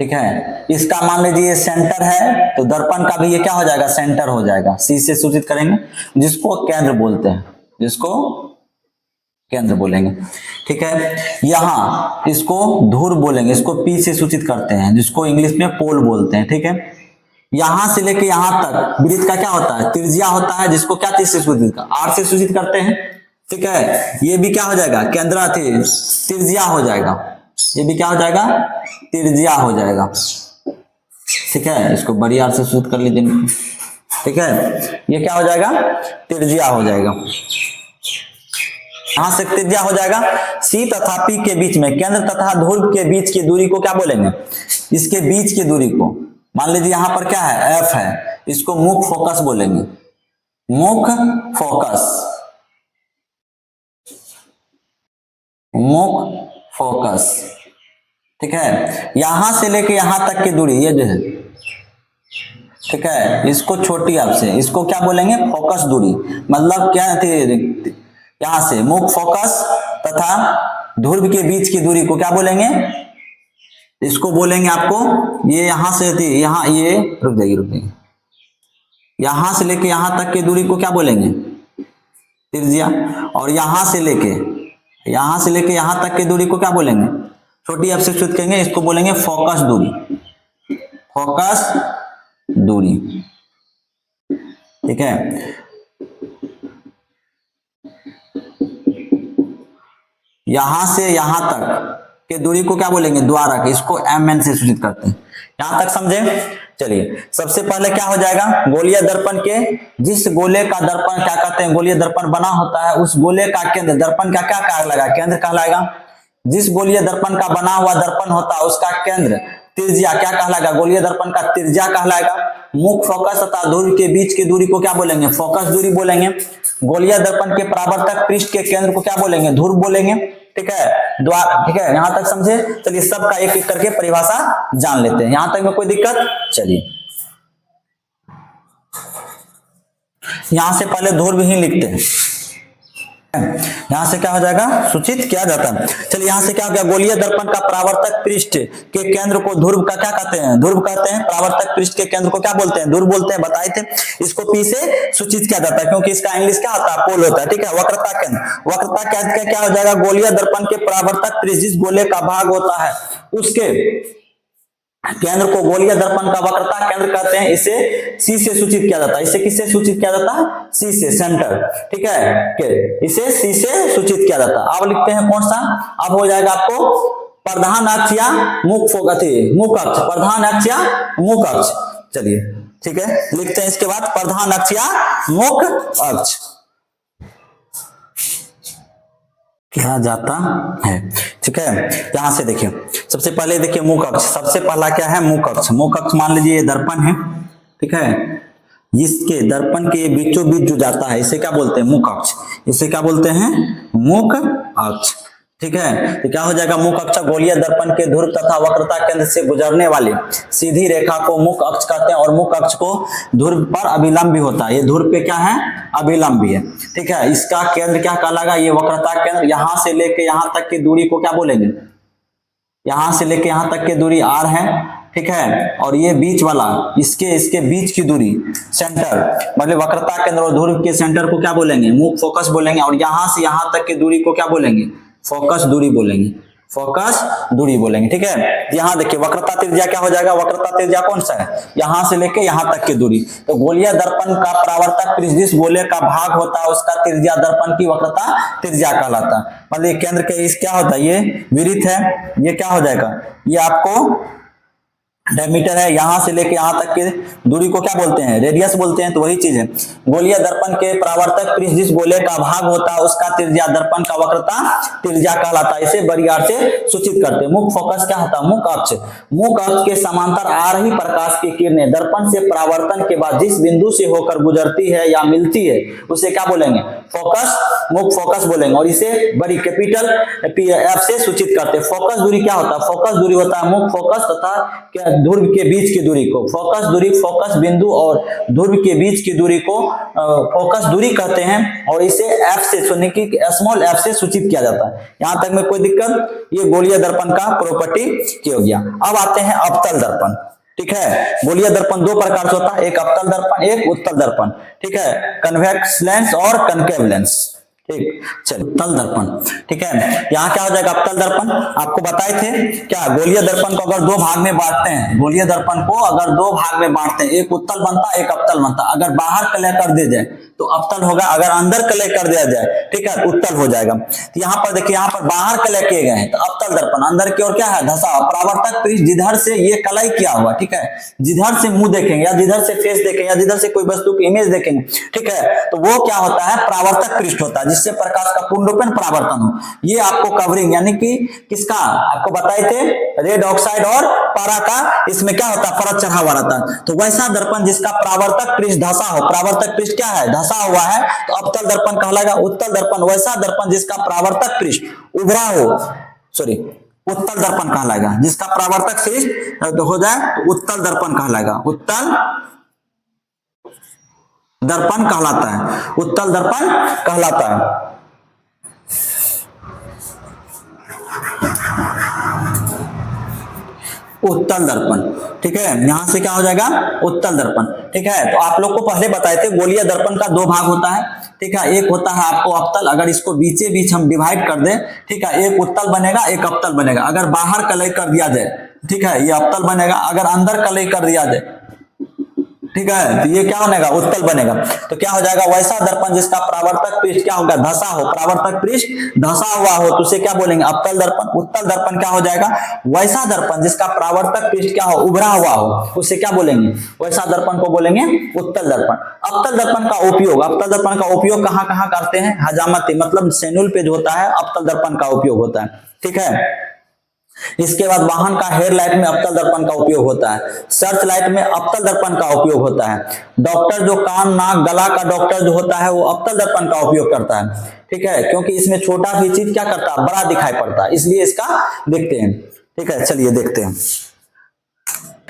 ठीक है, इसका मान लीजिए सेंटर है तो दर्पण का भी ये क्या हो जाएगा सेंटर हो जाएगा, सी से सूचित करेंगे, जिसको केंद्र बोलते हैं, जिसको केंद्र बोलेंगे। ठीक है, यहां इसको ध्रुव बोलेंगे, इसको पी से सूचित करते हैं, जिसको इंग्लिश में पोल बोलते हैं। ठीक है, यहां से लेके यहां तक वृत्त का क्या होता है त्रिज्या होता है, जिसको क्या चीज से सूचित आर से सूचित करते हैं। ठीक है, ये भी क्या हो जाएगा केंद्र त्रिज्या हो जाएगा, ये भी क्या हो जाएगा त्रिज्या हो जाएगा। ठीक है, इसको बड़ी आर से सूचित कर लीजिए। ठीक है, ये क्या हो जाएगा त्रिज्या हो जाएगा, यहां से त्रिज्या हो जाएगा। सी तथा पी के बीच में केंद्र तथा ध्रुव के बीच की दूरी को क्या बोलेंगे, इसके बीच की दूरी को मान लीजिए यहां पर क्या है एफ है, इसको मुख्य फोकस बोलेंगे, मुख्य फोकस, मुख्य फोकस। ठीक है, यहां से लेके यहां तक की दूरी ये जो है, ठीक है, इसको छोटी आपसे इसको क्या बोलेंगे फोकस दूरी, मतलब क्या थी यहां से मुख्य फोकस तथा ध्रुव के बीच की दूरी को क्या बोलेंगे, इसको बोलेंगे आपको ये यहां से थी यहाँ ये रुक जाइए, यहां से लेके यहां तक की दूरी को क्या बोलेंगे त्रिज्या, और यहां से लेके यहां तक की दूरी को क्या बोलेंगे छोटी एफ से सूचित करेंगे, इसको बोलेंगे फोकस दूरी, फोकस दूरी। ठीक है, यहां से यहां तक के दूरी को क्या बोलेंगे द्वारक, इसको एम से सूचित करते हैं। यहां तक समझे। चलिए सबसे पहले क्या हो जाएगा गोलीय दर्पण के जिस गोले का दर्पण क्या कहते हैं गोलीय दर्पण बना होता है उस गोले का केंद्र दर्पण का क्या कहलाएगा केंद्र कहलाएगा। जिस गोलीय दर्पण का बना हुआ दर्पण होता है उसका केंद्र त्रिज्या क्या कहलाएगा गोलीय दर्पण का त्रिज्या कहलाएगा। मुख्य फोकस तथा ध्रुव के बीच की दूरी को क्या बोलेंगे फोकस दूरी बोलेंगे। गोलीय दर्पण के परावर्तक पृष्ठ के केंद्र को क्या बोलेंगे ध्रुव बोलेंगे। ठीक है ठीक है यहां तक समझे। चलिए सबका एक एक करके परिभाषा जान लेते हैं, यहां तक में कोई दिक्कत। चलिए यहां से पहले ध्रुव ही लिखते हैं, यहां से क्या हो जाएगा सूचित किया जाता है। चलिए यहां से क्या हो गया गोलीय दर्पण का परावर्तक पृष्ठ के केंद्र को ध्रुव का क्या कहते हैं ध्रुव कहते हैं। परावर्तक पृष्ठ के केंद्र को क्या बोलते हैं ध्रुव बोलते हैं, बताए थे। इसको पी से सूचित किया जाता है क्योंकि इसका इंग्लिश क्या होता है पोल होता है। ठीक है वक्रता केंद्र, वक्रता केंद्र क्या हो जाएगा गोलीय दर्पण के परावर्तक पृष्ठ जिस गोले का भाग होता है उसके केंद्र को गोलीय दर्पण का वक्रता केंद्र कहते हैं। इसे सी से सूचित किया जाता है। इसे किससे सूचित किया जाता है? सी से, सेंटर। ठीक है, इसे सी से सूचित किया जाता है। अब लिखते हैं कौन सा? अब हो जाएगा आपको प्रधान अक्ष या मुख फोकस, मुख अक्ष, प्रधान अक्ष या मुख अक्ष। चलिए ठीक है, लिखते हैं इसके बाद प्रधान अक्ष या मुख अक्ष क्या जाता है। ठीक है, यहां से देखिए, सबसे पहले देखिए मुख अक्ष। सबसे पहला क्या है? मुख अक्ष। मुख अक्ष मान लीजिए ये दर्पण है। ठीक है, इसके दर्पण के बीचों बीच जो जाता है इसे क्या बोलते हैं? मुख अक्ष। इसे क्या बोलते हैं? मुख अक्ष। ठीक है, तो क्या हो जाएगा? मुख अक्ष गोलीय दर्पण के ध्रुव तथा वक्रता केंद्र से गुजरने वाली सीधी रेखा को मुख अक्ष कहते हैं और मुख अक्ष को ध्रुव पर अभिलंब भी होता है। ये ध्रुव पे क्या है? अभिलंब भी है। ठीक है, इसका केंद्र क्या कहलाएगा? ये वक्रता केंद्र। यहां से लेके यहां तक की दूरी को क्या बोलेंगे? यहां से लेके यहां तक की दूरी r है। ठीक है, और ये बीच वाला इसके बीच की दूरी सेंटर, मतलब वक्रता केंद्र और ध्रुव के सेंटर को क्या बोलेंगे? मुख फोकस बोलेंगे। और यहां से यहां तक की दूरी को क्या बोलेंगे? फोकस दूरी बोलेंगे। फोकस दूरी बोलेंगे। ठीक है, यहां देखिए वक्रता त्रिज्या क्या हो जाएगा? वक्रता त्रिज्या कौन सा है? यहां से लेके यहां तक की दूरी। तो गोलीय दर्पण का परावर्तक पृष्ठ जिस गोले का भाग होता है उसका त्रिज्या दर्पण की वक्रता त्रिज्या कहलाता है। मतलब केंद्र के इस क्या होता है? ये विरित है। ये क्या हो जाएगा? ये आपको डायमीटर है। यहां से लेके यहां तक की दूरी को क्या बोलते हैं? रेडियस बोलते हैं। तो वही चीज है, गोलीय दर्पण के परावर्तक पृष्ठ जिस गोले का भाग होता है उसका त्रिज्या दर्पण का वक्रता त्रिज्या कहलाता है। इसे बड़ी आर से सूचित करते हैं। मुख फोकस क्या होता है? मुख अक्ष। मुख अक्ष के समांतर आ रही प्रकाश की किरणें दर्पण से परावर्तन के बाद जिस बिंदु से होकर गुजरती है या मिलती है उसे क्या बोलेंगे? फोकस, मुख फोकस बोलेंगे। और इसे बड़ी कैपिटल एफ से सूचित करते हैं। फोकस दूरी क्या होता है? फोकस दूरी होता है मुख फोकस तथा ध्रुव के बीच की दूरी को फोकस दूरी, फोकस बिंदु और ध्रुव के बीच की दूरी को फोकस दूरी कहते हैं। और इसे एफ से, स्मॉल एफ से सूचित किया जाता है। यहां तक में कोई दिक्कत? ये गोलीय दर्पण का प्रॉपर्टी क्या हो गया। अब आते हैं अवतल दर्पण। ठीक है, गोलीय दर्पण दो प्रकार से होता है, एक अवतल दर्पण, एक उत्तल दर्पण। ठीक है, कन्वेक्स लेंस और कनकेव लेंस। ठीक, चलिए उत्तल दर्पण। ठीक है, यहाँ क्या हो जाएगा? अवतल दर्पण आपको बताए थे क्या? गोलीय दर्पण को अगर दो भाग में बांटते हैं, गोलीय दर्पण को अगर दो भाग में बांटते हैं, एक उत्तल बनता है, एक अवतल बनता है। अगर बाहर कलय कर दिया जाए तो अवतल होगा, अगर अंदर कलय कर दिया जाए ठीक है उत्तल हो जाएगा। तो यहाँ पर देखिए, यहाँ पर बाहर कलय किए गए हैं तो अवतल दर्पण। अंदर की ओर क्या है? धसा। परावर्तक पृष्ठ जिधर से ये कलय किया हुआ, ठीक है, जिधर से मुंह देखेंगे या जिधर से फेस देखेंगे या जिधर से कोई वस्तु की इमेज देखेंगे, ठीक है, तो वो क्या होता है? परावर्तक पृष्ठ होता है, जिससे प्रकाश का पूर्णरूपेण परावर्तन हो। ये आपको कवरिंग यानी कि किसका आपको बताए थे? रेड ऑक्साइड और पारा का इसमें क्या होता है? परत चढ़ा हुआ रहता है। तो वैसा दर्पण जिसका परावर्तक पृष्ठ धसा हो, परावर्तक पृष्ठ क्या है? धसा हुआ है, तो अवतल दर्पण कहलाएगा। उत्तल दर्पण वैसा दर्पण जिसका परावर्तक पृष्ठ उभरा हो, सॉरी उत्तल दर्पण कहलाएगा। जिसका परावर्तक पृष्ठ हो जाए तो उत्तल दर्पण कहलाएगा। उत्तल दर्पण कहलाता है। उत्तल दर्पण कहलाता है। उत्तल दर्पण। ठीक है, यहां से क्या हो जाएगा? उत्तल दर्पण। ठीक है, तो आप लोग को पहले बताए थे गोलीय दर्पण का दो भाग होता है। ठीक है, एक होता है आपको अवतल। अगर इसको बीचे बीच हम डिवाइड कर दें, ठीक है, एक उत्तल बनेगा, एक अवतल बनेगा। अगर बाहर कलय कर दिया जाए, ठीक है, ये अवतल बनेगा। अगर अंदर कलय कर दिया जाए, ठीक है, तो ये क्या बनेगा? उत्तल बनेगा। तो क्या हो जाएगा? वैसा दर्पण जिसका परावर्तक पृष्ठ क्या होगा? धसा हो, परावर्तक पृष्ठ धसा हुआ हो, तो उसे क्या बोलेंगे? अवतल दर्पण। उत्तल दर्पण क्या हो जाएगा? वैसा दर्पण जिसका परावर्तक पृष्ठ क्या हो? उभरा हुआ हो, उसे क्या बोलेंगे? वैसा दर्पण को बोलेंगे उत्तल दर्पण। अवतल दर्पण का उपयोग, अवतल दर्पण का उपयोग कहां कहां करते हैं? हजामती मतलब सैनुल पे जो होता है अवतल दर्पण का उपयोग होता है। ठीक है, इसके बाद वाहन का हेडलाइट में अवतल दर्पण का उपयोग होता है। सर्च लाइट में अवतल दर्पण का उपयोग होता है। डॉक्टर जो कान नाक गला का डॉक्टर जो होता है वो अवतल दर्पण का उपयोग करता है। ठीक है, क्योंकि इसमें छोटा भी चीज क्या करता है? बड़ा दिखाई पड़ता है, इसलिए इसका देखते हैं। ठीक है, चलिए देखते हैं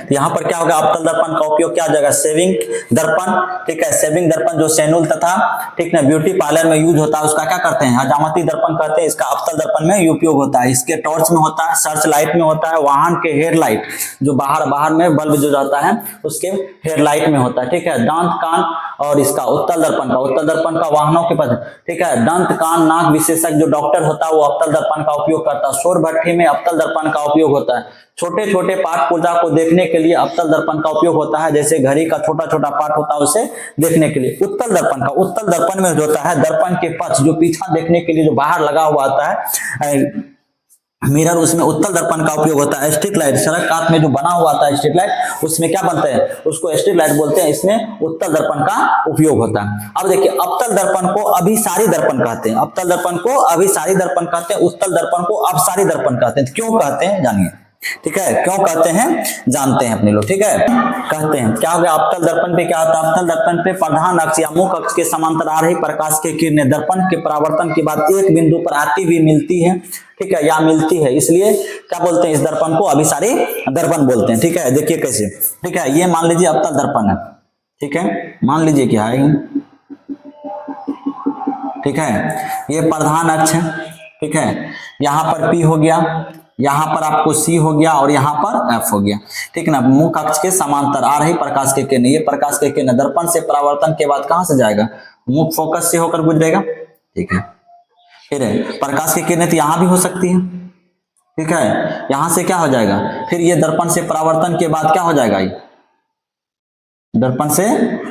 यहाँ पर क्या होगा? अवतल दर्पण का उपयोग क्या हो जाएगा? सेविंग दर्पण। ठीक है, सेविंग दर्पण जो सैनुल तथा ठीक है ब्यूटी पार्लर में यूज होता है उसका क्या करते हैं? हजामती दर्पण कहते हैं। इसका अवतल दर्पण में उपयोग होता है। इसके टॉर्च में होता है, सर्च लाइट में होता है, वाहन के हेडलाइट जो बाहर में बल्ब जो जाता है उसके हेडलाइट में होता है। ठीक है, दांत कान और इसका उत्तल दर्पण का वाहनों के पास। ठीक है, दंत कान नाक विशेषज्ञ जो डॉक्टर होता है वो अवतल दर्पण का उपयोग करता है। सौर भट्ठी में अवतल दर्पण का उपयोग होता है। छोटे छोटे पाठ पुर्जा को देखने के लिए अवतल दर्पण का उपयोग होता है। जैसे घड़ी का छोटा छोटा पार्ट होता है उसे देखने के लिए। उत्तल दर्पण में जो होता है दर्पण के पक्ष जो पीछा देखने के लिए जो बाहर लगा हुआ आता है मिरर, उसमें उत्तल दर्पण का उपयोग होता है। स्ट्रीट लाइट, सड़क कात में जो बना हुआ आता है स्ट्रीट लाइट, उसमें क्या बनते हैं, उसको स्ट्रीट लाइट बोलते हैं। इसमें उत्तल दर्पण का उपयोग होता है। अब देखिए अवतल दर्पण को अभिसारी दर्पण कहते हैं। अवतल दर्पण को अभिसारी दर्पण कहते हैं, उत्तल दर्पण को अपसारी दर्पण कहते हैं। क्यों कहते हैं जानिए, ठीक है, क्यों कहते हैं जानते हैं अपने लोग, ठीक है। कहते हैं क्या हो गया, अवतल दर्पण पे क्या होता है, अवतल दर्पण पे प्रधान अक्ष या मुख्य अक्ष के समांतर आ रही प्रकाश की किरणें दर्पण के परावर्तन के बाद एक बिंदु पर आती हुई मिलती है, ठीक है, या मिलती है, इसलिए क्या बोलते हैं, इस दर्पण को अभिसारी दर्पण बोलते हैं, ठीक है। देखिए कैसे, ठीक है, ये मान लीजिए अवतल दर्पण है, ठीक है, मान लीजिए क्या है, ठीक है, ये प्रधान अक्ष है, ठीक है, यहाँ पर P हो गया, यहाँ पर आपको C हो गया और यहाँ पर F हो गया, ठीक है ना। मुख्य अक्ष के समांतर आ रही प्रकाश के किरण, ये प्रकाश के किरण दर्पण से परावर्तन के बाद कहां से जाएगा, मुख्य फोकस से होकर गुजरेगा, ठीक है। फिर प्रकाश की किरणें तो यहां भी हो सकती है, ठीक है, यहां से क्या हो जाएगा, फिर ये दर्पण से परावर्तन के बाद क्या हो जाएगा, दर्पण से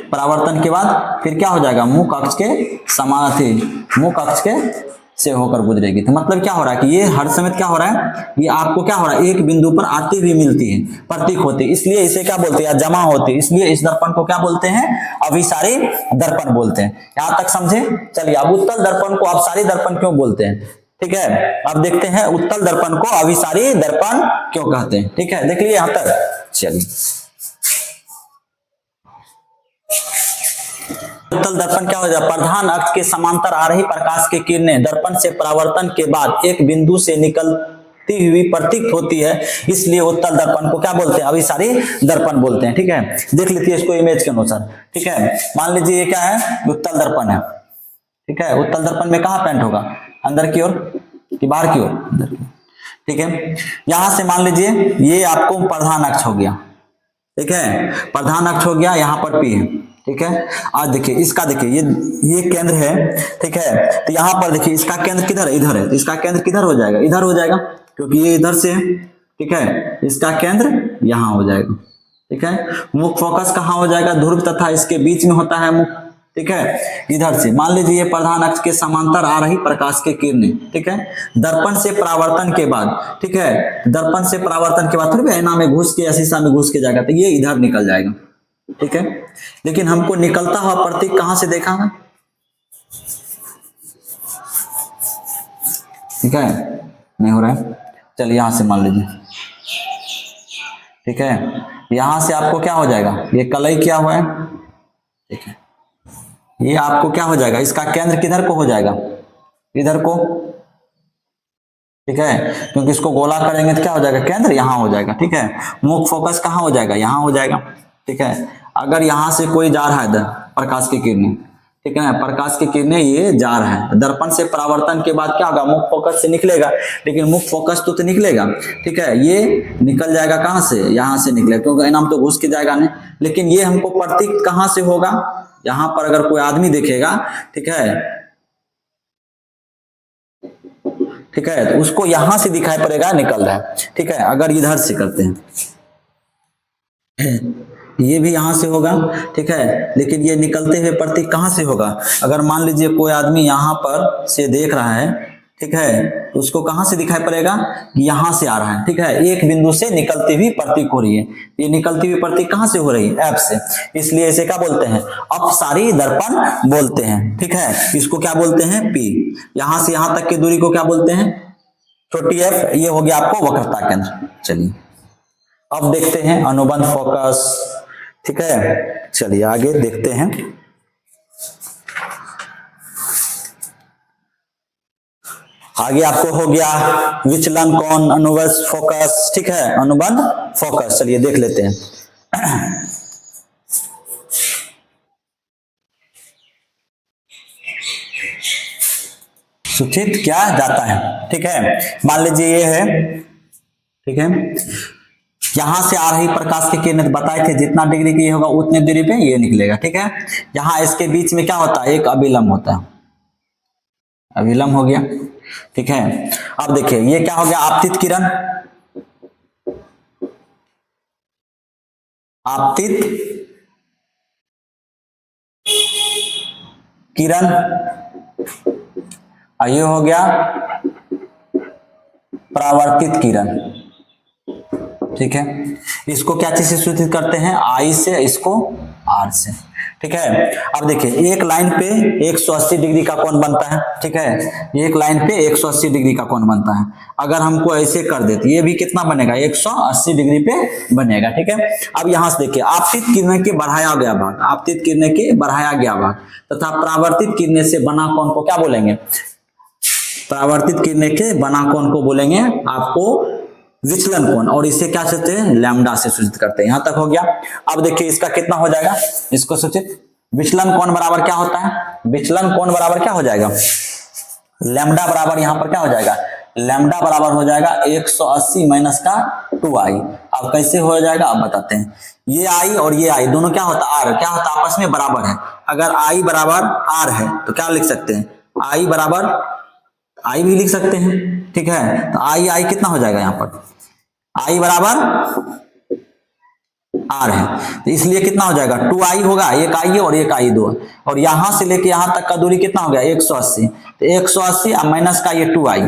परावर्तन के बाद फिर क्या हो जाएगा, मुख्य अक्ष के समानार्थी, मुख्य अक्ष के से होकर गुजरेगी। तो मतलब क्या हो रहा है कि ये हर समय क्या हो रहा है, ये आपको क्या हो रहा है, एक बिंदु पर आती हुई मिलती है, प्रतीक होती है, इसलिए इसे क्या बोलते हैं, जमा होती है, इसलिए इस दर्पण को क्या बोलते हैं, अभिसारी दर्पण बोलते हैं। यहां तक समझे। चलिए अब उत्तल दर्पण को अपसारी दर्पण क्यों बोलते हैं, ठीक है, अब देखते हैं उत्तल दर्पण को अभिसारी दर्पण क्यों कहते हैं, ठीक है, देख लीजिए यहां तक। चलिए उत्तल दर्पण क्या हो जाए, प्रधान अक्ष के समांतर आ रही प्रकाश की किरणें दर्पण से परावर्तन के बाद एक बिंदु से निकलती हुई प्रतीत होती है, इसलिए उत्तल दर्पण को क्या बोलते हैं, अभिसारी दर्पण बोलते हैं, ठीक है। देख लीजिए इसको इमेज के अनुसार, ठीक है, मान लीजिए ये क्या है, उत्तल दर्पण है, ठीक है, उत्तल दर्पण में कहां पेंट होगा, अंदर की ओर कि बाहर की ओर, अंदर की, ठीक है। यहां से मान लीजिए ये आपको प्रधान अक्ष हो गया, ठीक है, प्रधान अक्ष हो गया, यहां पर P है, ठीक है। आज देखिए इसका, देखिए ये केंद्र है, ठीक है, तो यहाँ पर देखिए इसका केंद्र किधर है, इधर है, तो इसका केंद्र किधर हो जाएगा, इधर हो जाएगा, क्योंकि ये इधर से है, ठीक है, इसका केंद्र यहाँ हो जाएगा, ठीक है। मुख्य फोकस कहाँ हो जाएगा, ध्रुव तथा इसके बीच में होता है मुख्य, ठीक है, इधर से मान लीजिए ये प्रधान अक्ष के समांतर आ रही प्रकाश के किरणें, ठीक है, दर्पण से परावर्तन के बाद, ठीक है, दर्पण से परावर्तन के बाद थोड़ी ऐना में घुस के या शीशा में घुस के जाएगा, तो ये इधर निकल जाएगा, ठीक है। लेकिन हमको निकलता हुआ प्रतीक कहां से देखा है, ठीक है, नहीं हो रहा है, चलिए यहां से मान लीजिए, ठीक है, यहां से आपको क्या हो जाएगा, ये कलई क्या हुआ है, ठीक है, ये आपको क्या हो जाएगा, इसका केंद्र किधर को हो जाएगा, इधर को, ठीक है, क्योंकि इसको गोला करेंगे तो क्या हो जाएगा, केंद्र यहां हो जाएगा, ठीक है। मुख्य फोकस कहां हो जाएगा, यहां हो जाएगा, ठीक है। अगर यहां से कोई जा रहा है प्रकाश की किरणें, ठीक है ना, प्रकाश की किरणें ये जा रहा है, दर्पण से परावर्तन के बाद क्या होगा, मुख्य फोकस से निकलेगा, लेकिन मुख्य फोकस तो निकलेगा, ठीक है, ये निकल जाएगा कहां से, यहां से निकलेगा, क्योंकि इनाम तो घुस के जाएगा नहीं, लेकिन ये हमको प्रतीक कहां से होगा, यहां पर अगर कोई आदमी देखेगा, ठीक है, ठीक है, तो उसको यहां से दिखाई पड़ेगा निकल रहा है, ठीक है। अगर इधर से करते हैं, ये भी यहां से होगा, ठीक है, लेकिन ये निकलते हुए प्रतीक कहां से होगा, अगर मान लीजिए कोई आदमी यहां पर से देख रहा है, ठीक है, तो उसको कहां से दिखाई पड़ेगा, यहां से आ रहा है, ठीक है, एक बिंदु से निकलती हुई प्रतीक हो रही है, ये निकलती हुई प्रतीक कहां से हो रही है, F से, इसलिए इसे क्या बोलते हैं, अपसारी दर्पण बोलते हैं, ठीक है। इसको क्या बोलते हैं, P, यहां से यहां तक की दूरी को क्या बोलते हैं, छोटी f, ये हो गया आपको वक्रता केंद्र। चलिए अब देखते हैं अनुबंध फोकस, ठीक है, चलिए आगे देखते हैं। आगे आपको हो गया विचलन कोण, अनुबंध फोकस, ठीक है, अनुबंध फोकस, चलिए देख लेते हैं। सूचित क्या जाता है, ठीक है, मान लीजिए ये है, ठीक है, यहां से आ रही प्रकाश की किरण बताए थे जितना डिग्री की होगा उतने दूरी पे ये निकलेगा, ठीक है। यहां इसके बीच में क्या होता है, एक अभिलंब होता है, अभिलंब हो गया, ठीक है। अब देखिए ये क्या हो गया, आपतित किरण, आपतित किरण, और ये हो गया परावर्तित किरण। ठीक है, इसको क्या चीज से सूचित करते हैं, आई से, इसको आर से। ठीक है, अब देखिए एक लाइन पे 180 डिग्री का कोण बनता है। ठीक है, एक लाइन पे 180 डिग्री का कोण बनता है। अगर हमको ऐसे कर देते, ये भी कितना बनेगा, 180 डिग्री पे बनेगा। ठीक है, अब यहां से देखिए आपतित किरणें के बढ़ाया गया भाग, आपतित किरणें के बढ़ाया गया भाग तथा परावर्तित किरणें से बना कोण को क्या बोलेंगे, परावर्तित किरणें के बना कोण को बोलेंगे आपको विचलन कोण, और इसे क्या कहते हैं, लैम्डा से सूचित करते हैं। यहां तक हो गया। अब देखिए इसका कितना हो जाएगा, इसको सूचित विचलन कोण बराबर क्या होता है, विचलन कोण बराबर क्या हो जाएगा, लैम्डा बराबर यहां पर क्या हो जाएगा, लैम्डा बराबर हो जाएगा 180 माइनस का 2i। अब कैसे हो जाएगा आप बताते हैं, ये i और ये i दोनों क्या होता है, r क्या होता है, आपस में बराबर है। अगर i बराबर r है तो क्या लिख सकते हैं, i बराबर i भी लिख सकते हैं। ठीक है, तो i कितना हो जाएगा, यहाँ पर i बराबर r है, तो इसलिए कितना हो जाएगा, 2i होगा, एक i है और एक i दो, और यहां से लेके यहां तक का दूरी कितना हो गया, 180, तो 180 माइनस का ये 2i।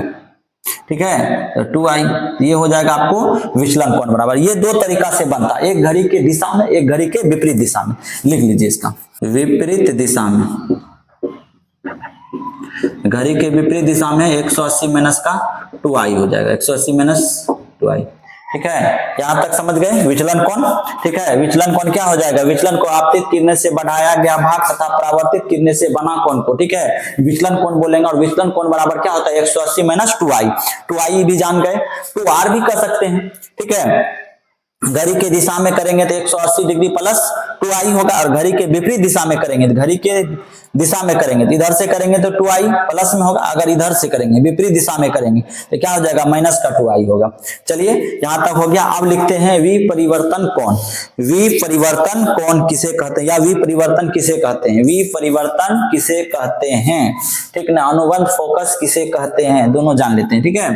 ठीक है, तो 2i ये हो जाएगा आपको विचलन कोण बराबर। ये दो तरीका से बनता है, एक घड़ी के दिशा में, एक घड़ी के विपरीत दिशा में। लिख लीजिए इसका, विपरीत दिशा में, घड़ी के विपरीत दिशा में 180 माइनस का 2i हो जाएगा, 180 माइनस 2i। ठीक है, यहां तक समझ गए विचलन कोण। ठीक है, विचलन कोण क्या हो जाएगा, विचलन को आपतित किरणें से बढ़ाया गया भाग तथा परावर्तित किरणें से बना कोण को, ठीक है, विचलन कोण बोलेंगे। और विचलन कोण बराबर क्या होता है, 180 माइनस 2i। 2i भी जान गए, 2r भी कर सकते हैं। ठीक है, घड़ी के दिशा में करेंगे तो 180 डिग्री प्लस 2i होगा, और घड़ी के विपरीत दिशा में करेंगे तो घड़ी के दिशा में करेंगे तो इधर से करेंगे तो 2i प्लस में होगा, अगर इधर से करेंगे विपरीत दिशा में करेंगे तो क्या हो जाएगा, माइनस का 2i होगा। चलिए यहां तक हो गया। अब लिखते हैं विपरिवर्तन कोण। विपरिवर्तन कोण किसे कहते हैं, या विपरिवर्तन किसे कहते हैं, विपरिवर्तन किसे कहते हैं, ठीक ना, अनुबंध फोकस किसे कहते हैं, दोनों जान लेते हैं। ठीक है,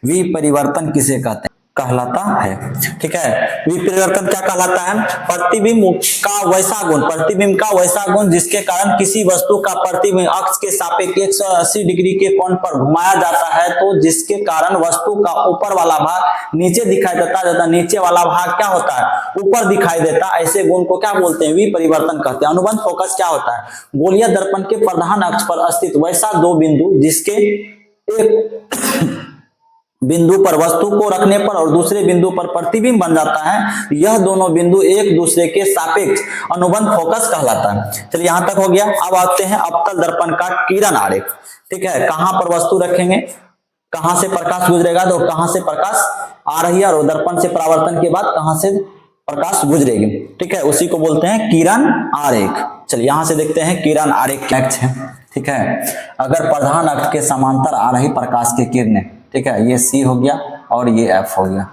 विपरिवर्तन किसे कहते हैं, कहलाता है। ठीक है, विपरिवर्तन क्या कहलाता है, प्रतिबिंब का वैसा गुण, प्रतिबिंब का वैसा गुण जिसके कारण किसी वस्तु का प्रतिबिंब अक्ष के सापेक्ष 180 डिग्री के कोण पर घुमाया जाता है, तो जिसके कारण वस्तु का ऊपर वाला भाग नीचे दिखाई देता है, नीचे वाला भाग क्या होता है, ऊपर दिखाई देता है। ऐसे गुण को क्या बोलते हैं, विपरिवर्तन कहते हैं। अनुबंध फोकस क्या होता है, गोलीय दर्पण के प्रधान अक्ष पर स्थित वैसा दो बिंदु जिसके एक बिंदु पर वस्तु को रखने पर और दूसरे बिंदु पर प्रतिबिंब बन जाता है, यह दोनों बिंदु एक दूसरे के सापेक्ष अनुबंध फोकस कहलाता है। चलिए यहां तक हो गया। अब आते हैं अवतल दर्पण का किरण आरेख। ठीक है, कहां पर वस्तु रखेंगे, कहां से प्रकाश गुजरेगा, तो कहां से प्रकाश आ रही है, और दर्पण से परावर्तन के बाद कहां से प्रकाश गुजरेगी। ठीक है, उसी को बोलते हैं किरण आरेख। चलिए यहां से देखते हैं किरण आरेख क्या है। ठीक है, अगर प्रधान अक्ष के समांतर आ रही प्रकाश की किरणें, ठीक है, ये C हो गया और ये F हो गया।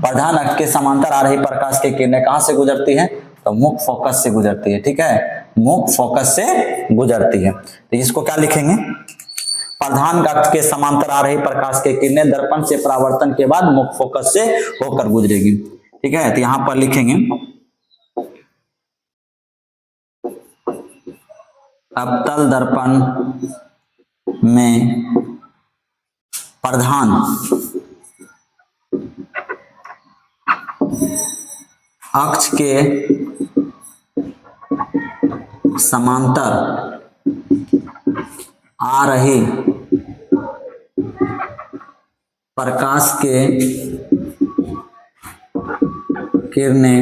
प्रधान अक्ष के समांतर आ रही प्रकाश की किरणें कहां से गुजरती है, तो मुख्य फोकस से गुजरती है। ठीक है, मुख्य फोकस से गुजरती है, तो इसको क्या लिखेंगे, प्रधान अक्ष के समांतर आ रही प्रकाश की किरणें दर्पण से परावर्तन के बाद मुख्य फोकस से होकर गुजरेगी। ठीक है, तो यहां पर लिखेंगे अवतल दर्पण में प्रधान अक्ष के समांतर आ रही प्रकाश के किरणें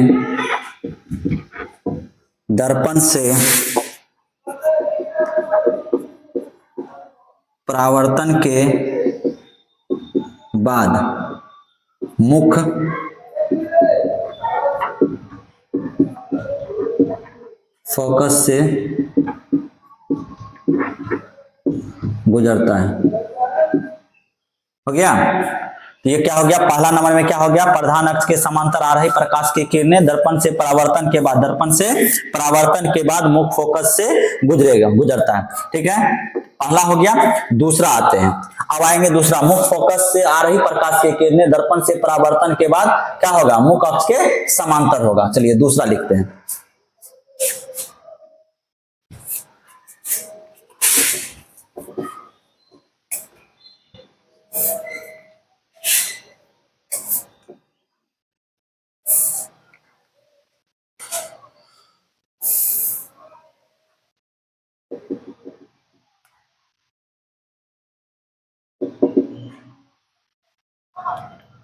दर्पण से परावर्तन के बाद मुख्य फोकस से गुजरता है। हो गया, ये क्या हो गया, पहला नंबर में क्या हो गया, प्रधान अक्ष के समांतर आ रही प्रकाश की किरणें दर्पण से परावर्तन के बाद, दर्पण से परावर्तन के बाद मुख्य फोकस से गुजरता है। ठीक है, पहला हो गया। दूसरा आते हैं, अब आएंगे दूसरा, मुख्य फोकस से आ रही प्रकाश की किरणें दर्पण से परावर्तन के बाद क्या होगा, मुख्य अक्ष के समांतर होगा। चलिए दूसरा लिखते हैं।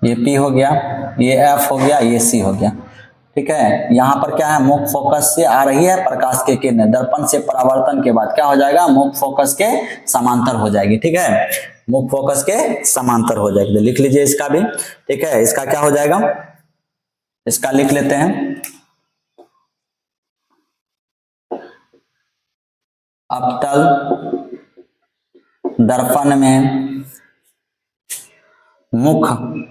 ये P हो गया, ये F हो गया, ये C हो गया। ठीक है, यहाँ पर क्या है, मुख्य फोकस से आ रही है प्रकाश की किरणें दर्पण से परावर्तन के बाद क्या हो जाएगा, मुख्य फोकस के समांतर हो जाएगी। ठीक है, मुख्य फोकस के समांतर हो जाएगी। तो लिख लीजिए इसका भी। ठीक है, इसका क्या हो जाएगा, इसका लिख लेते हैं। अवतल दर्पण में मुख्य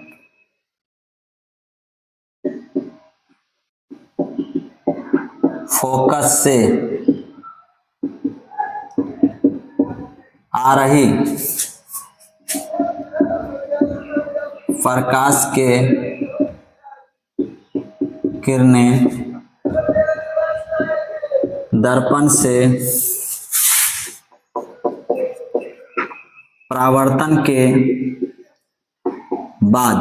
फोकस से आ रही प्रकाश के किरणें दर्पण से परावर्तन के बाद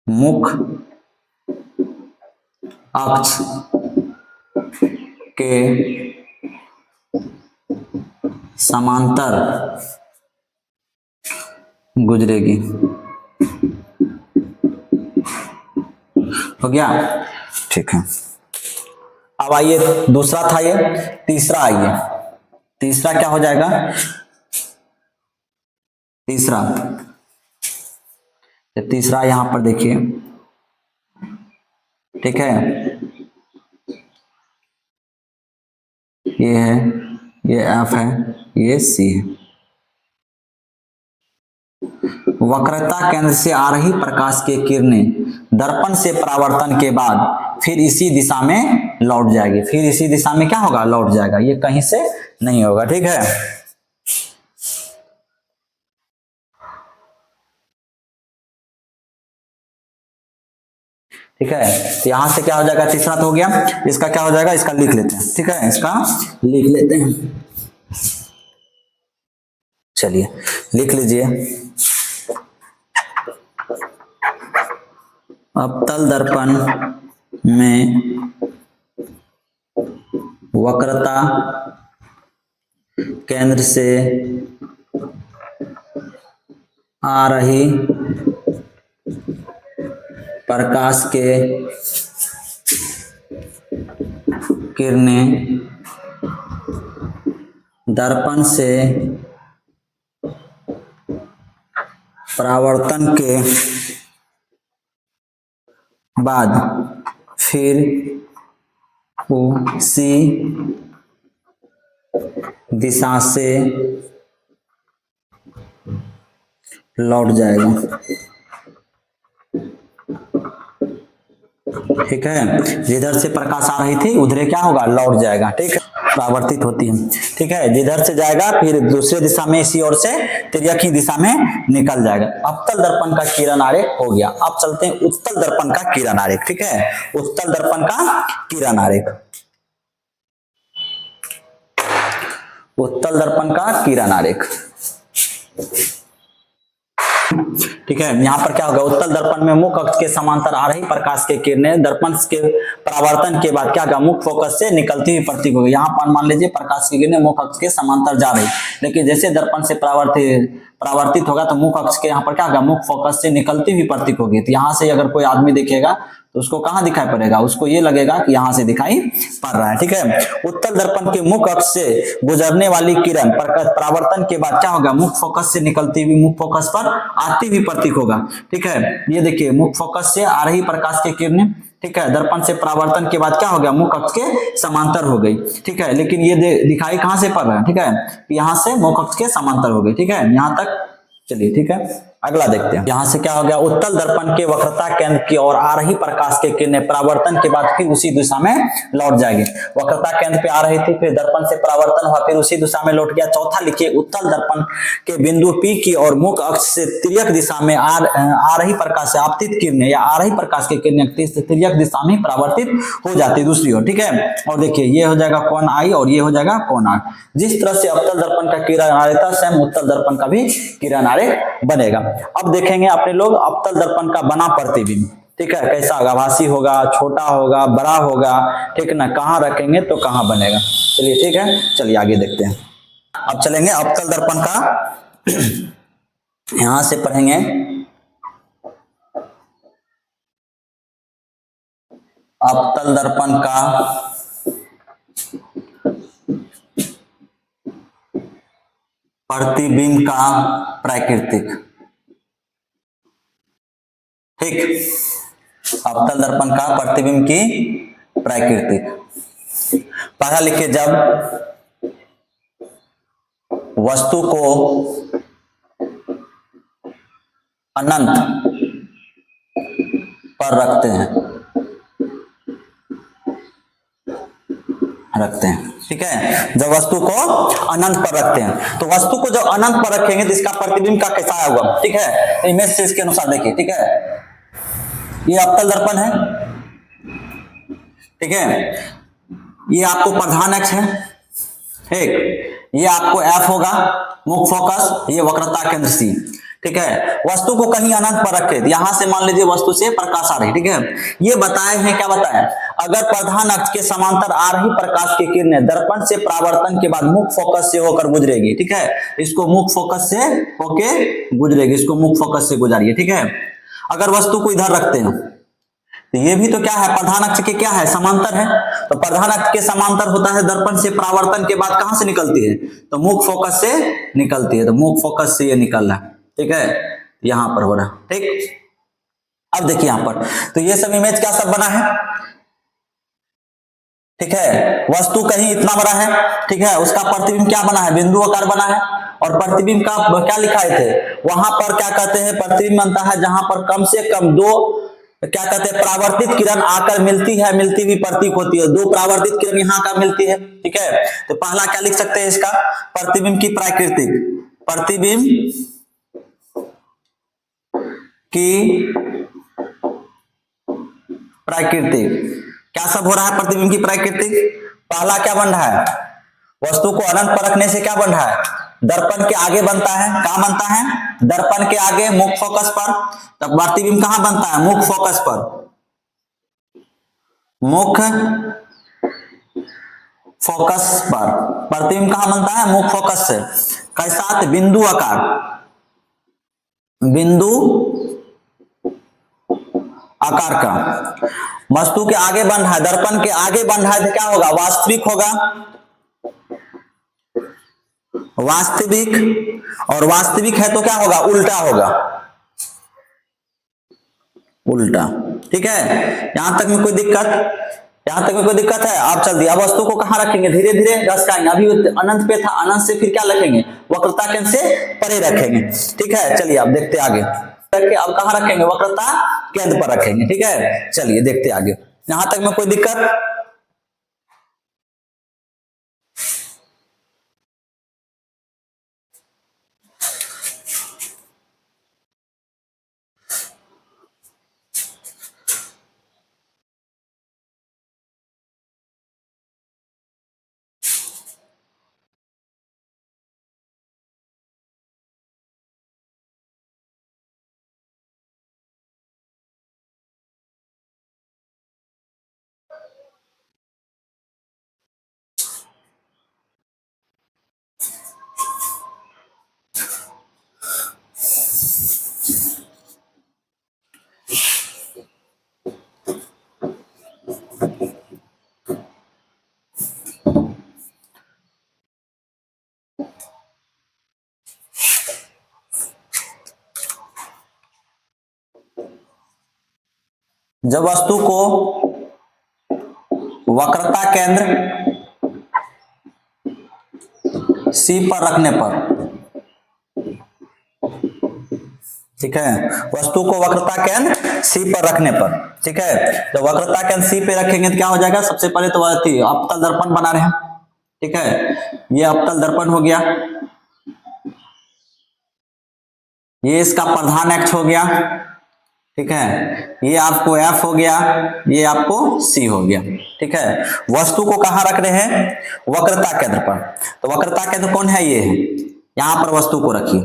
मुख्य अक्ष के समांतर गुजरेगी। हो गया, ठीक है। अब आइए, दूसरा था ये, तीसरा आइए। तीसरा क्या हो जाएगा, तीसरा यहां पर देखिए। ठीक है, ये है, ये F है, ये C है। वक्रता केंद्र से आ रही प्रकाश की किरणें दर्पण से परावर्तन के बाद फिर इसी दिशा में लौट जाएगी। फिर इसी दिशा में क्या होगा, लौट जाएगा, ये कहीं से नहीं होगा। ठीक है, ठीक है, तो यहां से क्या हो जाएगा, तीसरा तो हो गया। इसका क्या हो जाएगा, इसका लिख लेते हैं। ठीक है, इसका लिख लेते हैं। चलिए लिख लीजिए। अवतल दर्पण में वक्रता केंद्र से आ रही प्रकाश के किरणें दर्पण से परावर्तन के बाद फिर उसी दिशा से लौट जाएगा। ठीक है, जिधर से प्रकाश आ रही थी उधर क्या होगा, लौट जाएगा। ठीक है, परावर्तित होती है। ठीक है, जिधर से जाएगा फिर दूसरे दिशा में इसी ओर से तिर्यकी दिशा में निकल जाएगा। अवतल दर्पण का किरण आरेख हो गया। अब चलते हैं उत्तल दर्पण का किरण आरेख। ठीक है, उत्तल दर्पण का किरण आरेख, उत्तल दर्पण का किरण आरेख। ठीक है, यहां पर क्या होगा, उत्तल दर्पण में मुख्य अक्ष के समांतर आ रही प्रकाश की किरणें दर्पण के परावर्तन के बाद क्या होगा, मुख्य फोकस से निकलती हुई प्रतीक होगी। यहाँ पर मान लीजिए प्रकाश की किरणें मुख्य अक्ष के समांतर जा रही, लेकिन जैसे दर्पण से परावर्तित होगा तो मुख्य अक्ष के यहाँ पर क्या होगा, मुख्य फोकस से निकलती हुई प्रतीक होगी। तो यहाँ से अगर कोई आदमी देखेगा तो उसको कहाँ दिखाई पड़ेगा, उसको ये लगेगा कि यहाँ से दिखाई पड़ रहा है। ठीक है, उत्तल दर्पण के मुख्य अक्ष से गुजरने वाली किरण परावर्तन के बाद क्या होगा, मुख्य फोकस से निकलती हुई मुख्य फोकस पर आती हुई प्रतीक होगा। ठीक है, ये देखिए, मुख्य फोकस से आ रही प्रकाश की किरणें, ठीक है, दर्पण से परावर्तन के बाद क्या हो गया, मुख्य अक्ष के समांतर हो गई। ठीक है, लेकिन ये दिखाई कहां से पड़ रहा है, ठीक है, यहाँ से मुख्य अक्ष के समांतर हो गई। ठीक है, यहाँ तक चलिए। ठीक है। अगला देखते हैं, यहां से क्या हो गया, उत्तल दर्पण के वक्रता केंद्र की ओर आ रही प्रकाश के किरणें परावर्तन के बाद फिर उसी दिशा में लौट जाएगी। वक्रता केंद्र पे आ रही थी, फिर दर्पण से परावर्तन हुआ, फिर उसी दिशा में लौट गया। चौथा लिखिए, उत्तल दर्पण के बिंदु P की ओर मुख्य अक्ष से तिर्यक दिशा में आ रही प्रकाश से आपतित किरणें या आ रही प्रकाश की किरणें तिर्यक दिशा में परावर्तित हो जाती है दूसरी ओर, ठीक है। और देखिए ये हो जाएगा कोण I और ये हो जाएगा कोण R। जिस तरह से अवतल दर्पण का किरण आरेख सेम उत्तल दर्पण का भी किरण आरेख बनेगा। अब देखेंगे अपने लोग अवतल दर्पण का बना प्रतिबिंब, ठीक है, कैसा होगा, आभासी होगा, छोटा होगा, बड़ा होगा, ठीक ना, कहां रखेंगे तो कहां बनेगा। चलिए ठीक है, चलिए आगे देखते हैं। अब चलेंगे अवतल दर्पण का, यहां से पढ़ेंगे अवतल दर्पण का प्रतिबिंब का प्राकृतिक, ठीक, अवतल दर्पण का प्रतिबिंब की प्राकृतिक। पढ़ा लिखे, जब वस्तु को अनंत पर रखते हैं, ठीक है, जब वस्तु को अनंत पर रखते हैं, तो वस्तु को जब अनंत पर रखेंगे तो इसका प्रतिबिंब का कैसा होगा, ठीक है, इमेज से इसके अनुसार देखिए, ठीक है, ये अवतल दर्पण है, ठीक है, ये आपको प्रधान अक्ष है, ठीक, ये आपको F होगा मुख्य फोकस, ये वक्रता केंद्र C, ठीक है। वस्तु को कहीं अनंत पर रखे, यहां से मान लीजिए वस्तु से प्रकाश आ रही, ठीक है, ये बताए हैं, क्या बताए, अगर प्रधान अक्ष के समांतर आ रही प्रकाश की किरणें दर्पण से परावर्तन के बाद मुख्य फोकस से होकर गुजरेगी, ठीक है, इसको मुख्य फोकस से होके गुजरेगी, इसको मुख्य फोकस से गुजारिए, ठीक है। अगर वस्तु को इधर रखते हैं तो ये भी तो क्या है, प्रधान अक्ष के क्या है, समांतर है, तो प्रधान अक्ष के समांतर होता है, दर्पण से परावर्तन के बाद कहां से निकलती है, तो मुख्य फोकस से निकलती है, तो मुख्य फोकस से ये निकल रहा है, ठीक है, यहां पर हो रहा है, ठीक। अब देखिए यहां पर, तो ये सब इमेज क्या सब बना है, ठीक है, वस्तु कहीं इतना बड़ा है, ठीक है, उसका प्रतिबिंब क्या बना है, बिंदु आकार बना है, और प्रतिबिंब का क्या लिखाए थे, वहां पर क्या कहते हैं, प्रतिबिंब बनता है जहां पर कम से कम दो, क्या कहते हैं, परावर्तित किरण आकर मिलती हुई प्रतीक होती है, दो परावर्तित किरण यहां का मिलती है, ठीक है। तो पहला क्या लिख सकते हैं इसका, प्रतिबिंब की प्राकृतिक, प्रतिबिंब की प्राकृतिक, क्या सब हो रहा है, प्रतिबिंब की प्राकृतिक, पहला क्या बन रहा है, वस्तु को अनंत पर रखने से क्या बन रहा है, दर्पण के आगे बनता है, कहां बनता है, दर्पण के आगे मुख्य फोकस पर, तब प्रतिबिंब कहां बनता है, मुख्य फोकस पर, मुख्य फोकस पर प्रतिबिंब कहां बनता है, मुख्य फोकस से, कैसा, बिंदु आकार, बिंदु आकार का, वस्तु के आगे बन रहा है, दर्पण के आगे बन रहा है, तो क्या होगा, वास्तविक होगा, वास्तविक, और वास्तविक है तो क्या होगा, उल्टा होगा, उल्टा, ठीक है। यहां तक में कोई दिक्कत, यहां तक में कोई दिक्कत है, आप चल दिया, वस्तु को कहां रखेंगे, धीरे धीरे घसकाएंगे, अभी अनंत पे था, अनंत से फिर क्या रखेंगे, वक्रता केंद्र से परे रखेंगे, ठीक है। चलिए अब देखते आगे, अब कहां रखेंगे, वक्रता केंद्र पर रखेंगे, ठीक है। चलिए देखते आगे, यहां तक में कोई दिक्कत, जब वस्तु को वक्रता केंद्र C पर रखने पर ठीक है, वस्तु को वक्रता केंद्र सी पर रखने पर, ठीक है, जब वक्रता केंद्र सी पे रखेंगे तो क्या हो जाएगा, सबसे पहले तो अवतल दर्पण बना रहे हैं, ठीक है, ये अवतल दर्पण हो गया, ये इसका प्रधान अक्ष हो गया, ठीक है, ये आपको एफ हो गया, ये आपको सी हो गया, ठीक है। वस्तु को कहां रख रहे हैं, वक्रता केंद्र पर, तो वक्रता केंद्र कौन है, ये है, यहां पर वस्तु को रखिए,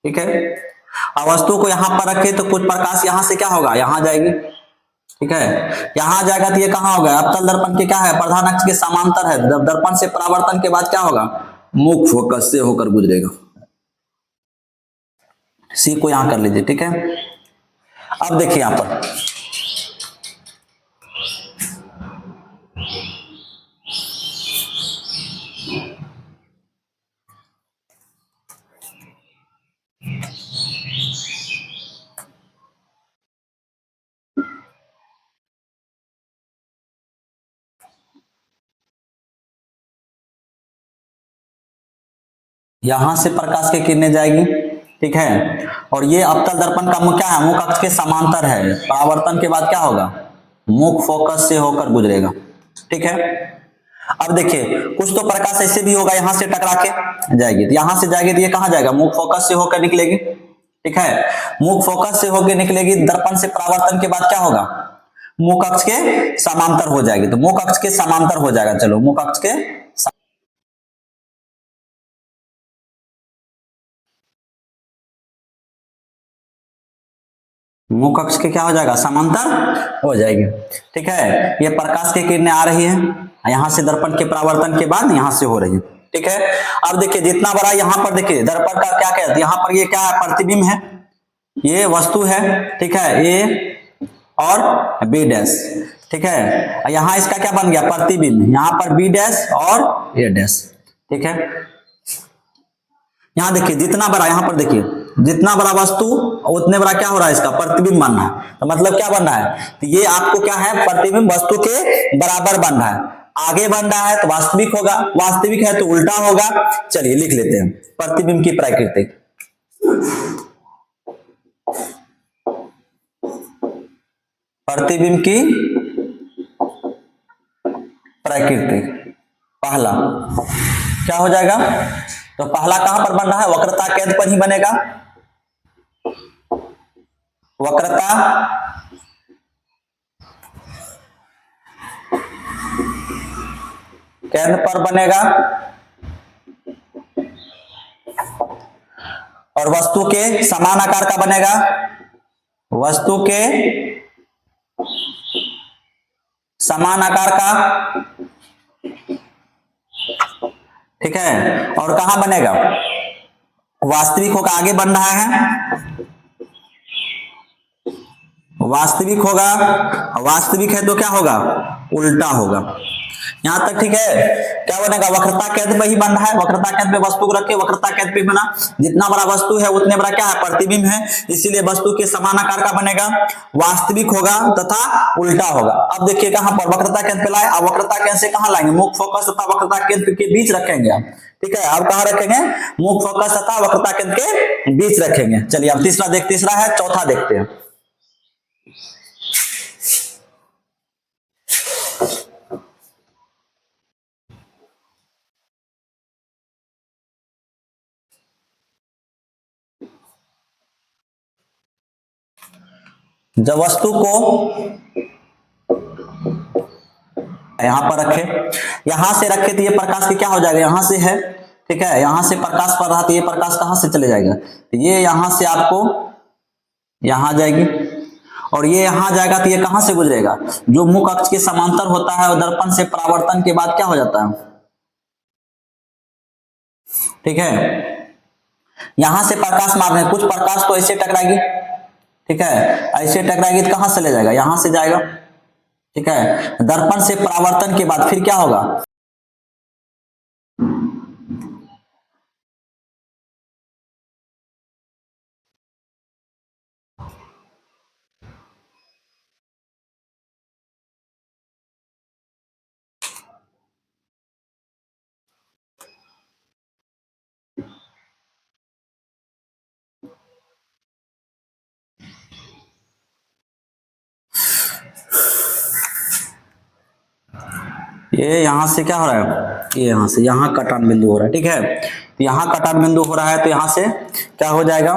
ठीक है। अब वस्तु को यहां पर रखे तो कुछ प्रकाश यहां से क्या होगा, यहां जाएगी, ठीक है, यहां जाएगा तो ये कहां होगा, अवतल दर्पण के क्या है, प्रधान अक्ष के समांतर है, दर्पण से परावर्तन के बाद क्या होगा, मुख फोकस से होकर गुजरेगा, सी को यहां कर लीजिए, ठीक है। अब देखिए यहां पर यहां से प्रकाश की किरणें जाएगी, ठीक है, और ये अवतल दर्पण का मुख क्या है, मुख अक्ष के समांतर है, परावर्तन के बाद क्या होगा, मुख फोकस से होकर गुजरेगा, ठीक है। अब देखिए कुछ तो प्रकाश ऐसे भी होगा, यहां से टकरा के जाएगी, तो यहां से जाएगी तो ये कहां जाएगा, मुख फोकस से होकर निकलेगी, ठीक है, मुख फोकस से होकर निकलेगी, दर्पण से परावर्तन के बाद क्या होगा, मुख अक्ष के समांतर हो जाएगी, तो मुख अक्ष के समांतर हो जाएगा, चलो मुख अक्ष के मुख अक्ष के क्या हो जाएगा, समांतर हो जाएगी, ठीक है। ये प्रकाश की किरणें आ रही है, यहां से दर्पण के परावर्तन के बाद यहां से हो रही है, ठीक है। अब देखिए जितना बड़ा यहां पर देखिए दर्पण का क्या कहते हैं, यहां पर ये क्या है, प्रतिबिंब है, ये वस्तु है, ठीक है, ए और बी डैश, ठीक है, यहां इसका क्या बन गया, प्रतिबिंब, यहां पर बी डैश और ए डैश, ठीक है। यहां देखिए जितना बड़ा, यहां पर देखिए जितना बड़ा वस्तु उतने बड़ा क्या हो रहा है, इसका प्रतिबिंब बन रहा है, तो मतलब क्या बन रहा है, तो ये आपको क्या है, प्रतिबिंब वस्तु के बराबर बन रहा है, आगे बन रहा है तो वास्तविक होगा, वास्तविक है तो उल्टा होगा, चलिए लिख लेते हैं प्रतिबिंब की प्रकृति, प्रतिबिंब की प्रकृति, पहला क्या हो जाएगा, तो पहला कहां पर बन रहा है, वक्रता केंद्र पर ही बनेगा, वक्रता केंद्र पर बनेगा, और वस्तु के समान आकार का बनेगा, वस्तु के समान आकार का, ठीक है, और कहां बनेगा, वास्तविक होगा, आगे बन रहा है, वास्तविक होगा, वास्तविक है तो क्या होगा, उल्टा होगा, यहां तक ठीक है, क्या बनेगा, वक्रता केंद्र पे ही बन रहा है, वक्रता केंद्र पे वस्तु को रखे, वक्रता केंद्र पे बना, जितना बड़ा वस्तु है उतने बड़ा क्या है, प्रतिबिंब है, इसीलिए वस्तु के समान आकार का बनेगा, वास्तविक होगा तथा उल्टा होगा। अब देखिए कहां पर वक्रता केंद्र पे लाए, अब वक्रता केंद्र से कहां लाएंगे, मुख फोकस तथा वक्रता केंद्र के बीच रखेंगे आप, ठीक है, अब कहां रखेंगे, मुख फोकस तथा वक्रता केंद्र के बीच रखेंगे। चलिए अब तीसरा है, चौथा देखते हैं, जब वस्तु को यहां पर रखे, यहां से रखे तो ये प्रकाश की क्या हो जाएगा, यहां से है, ठीक है, यहां से प्रकाश पड़ रहा तो ये प्रकाश कहां से चले जाएगा, तो ये यहां से आपको यहां जाएगी, और ये यहां जाएगा तो ये कहां से गुजरेगा, जो मुख अक्ष के समांतर होता है और दर्पण से परावर्तन के बाद क्या हो जाता है, ठीक है, यहां से प्रकाश मारने, कुछ प्रकाश तो ऐसे टकराएगी, ठीक है, ऐसे टकराएगी तो कहां से ले जाएगा, यहां से जाएगा, ठीक है, दर्पण से परावर्तन के बाद फिर क्या होगा, ये यहाँ से क्या हो रहा है, ये यहाँ से यहाँ कटान बिंदु हो रहा है, ठीक है। तो यहाँ कटान बिंदु हो रहा है, तो यहाँ से क्या हो जाएगा,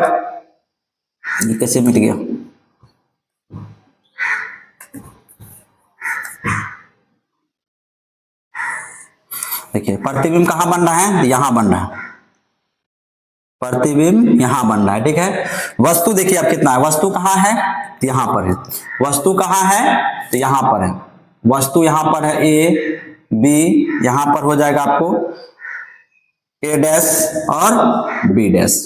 ये कैसे मिट गया, देखिए प्रतिबिंब कहाँ बन रहा है, यहाँ बन रहा है, प्रतिबिंब यहाँ बन रहा है, ठीक है। वस्तु देखिए अब कितना है, वस्तु कहाँ है, यहाँ पर है, वस्तु कहाँ है, तो यहाँ पर है, वस्तु यहाँ पर है, ए बी, यहाँ पर हो जाएगा आपको ए डैश और बी डैश,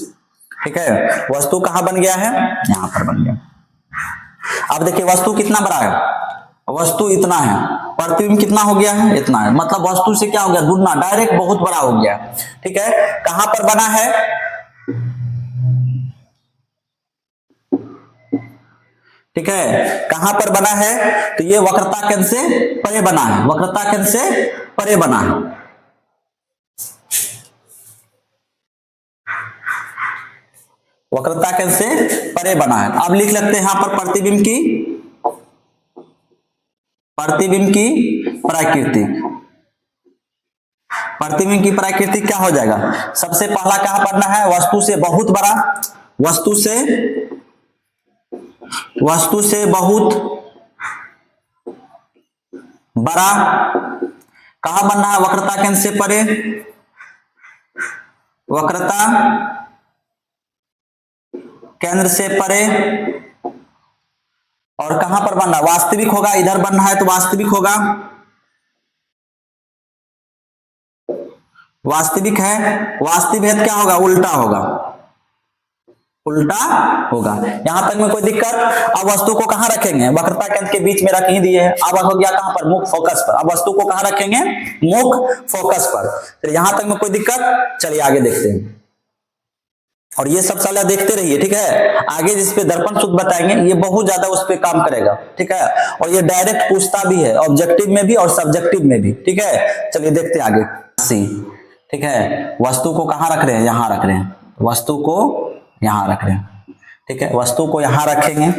ठीक है। वस्तु कहाँ बन गया है, यहाँ पर बन गया। अब देखिए वस्तु कितना बड़ा है, वस्तु इतना है, प्रतिबिंब कितना हो गया है, इतना है, मतलब वस्तु से क्या हो गया, दुगना, डायरेक्ट बहुत बड़ा हो गया, ठीक है। कहां पर बना है, ठीक है, कहां पर बना है, तो ये वक्रता केंद्र से परे बना है, वक्रता केंद्र से परे बना है, वक्रता केंद्र से परे बना है। अब लिख लेते हैं यहां पर प्रतिबिंब की प्राकृतिक, प्रतिबिंब की प्राकृतिक क्या हो जाएगा, सबसे पहला क्या पढ़ना है, वस्तु से बहुत बड़ा, वस्तु से बहुत बड़ा, कहां बनना है, वक्रता केंद्र से परे, वक्रता केंद्र से परे, और कहां पर बनना, वास्तविक होगा, इधर बनना है तो वास्तविक होगा, वास्तविक है, वास्तविक क्या होगा, उल्टा होगा, उल्टा होगा। यहां तक में कोई दिक्कत। अब वस्तु को कहां रखेंगे, वक्रता केंद्र के बीच में रख ही दिए हैं, अब हो गया कहां पर, मुख्य फोकस पर। अब वस्तु को कहां रखेंगे, मुख्य फोकस पर। तो यहां तक में कोई दिक्कत, चलिए आगे देखते हैं। और ये सब साला देखते रहिए, ठीक है। आगे जिस पे दर्पण सूत्र बताएंगे, ये बहुत ज्यादा उस पे काम करेगा, ठीक है। और ये डायरेक्ट पूछता भी है, ऑब्जेक्टिव में भी और सब्जेक्टिव में भी, ठीक है। चलिए देखते हैं आगे, सी, ठीक है। वस्तु को कहां रख रहे हैं, यहां रख रहे हैं, वस्तु को यहां रख रहे हैं, ठीक है। वस्तु को यहां रखेंगे,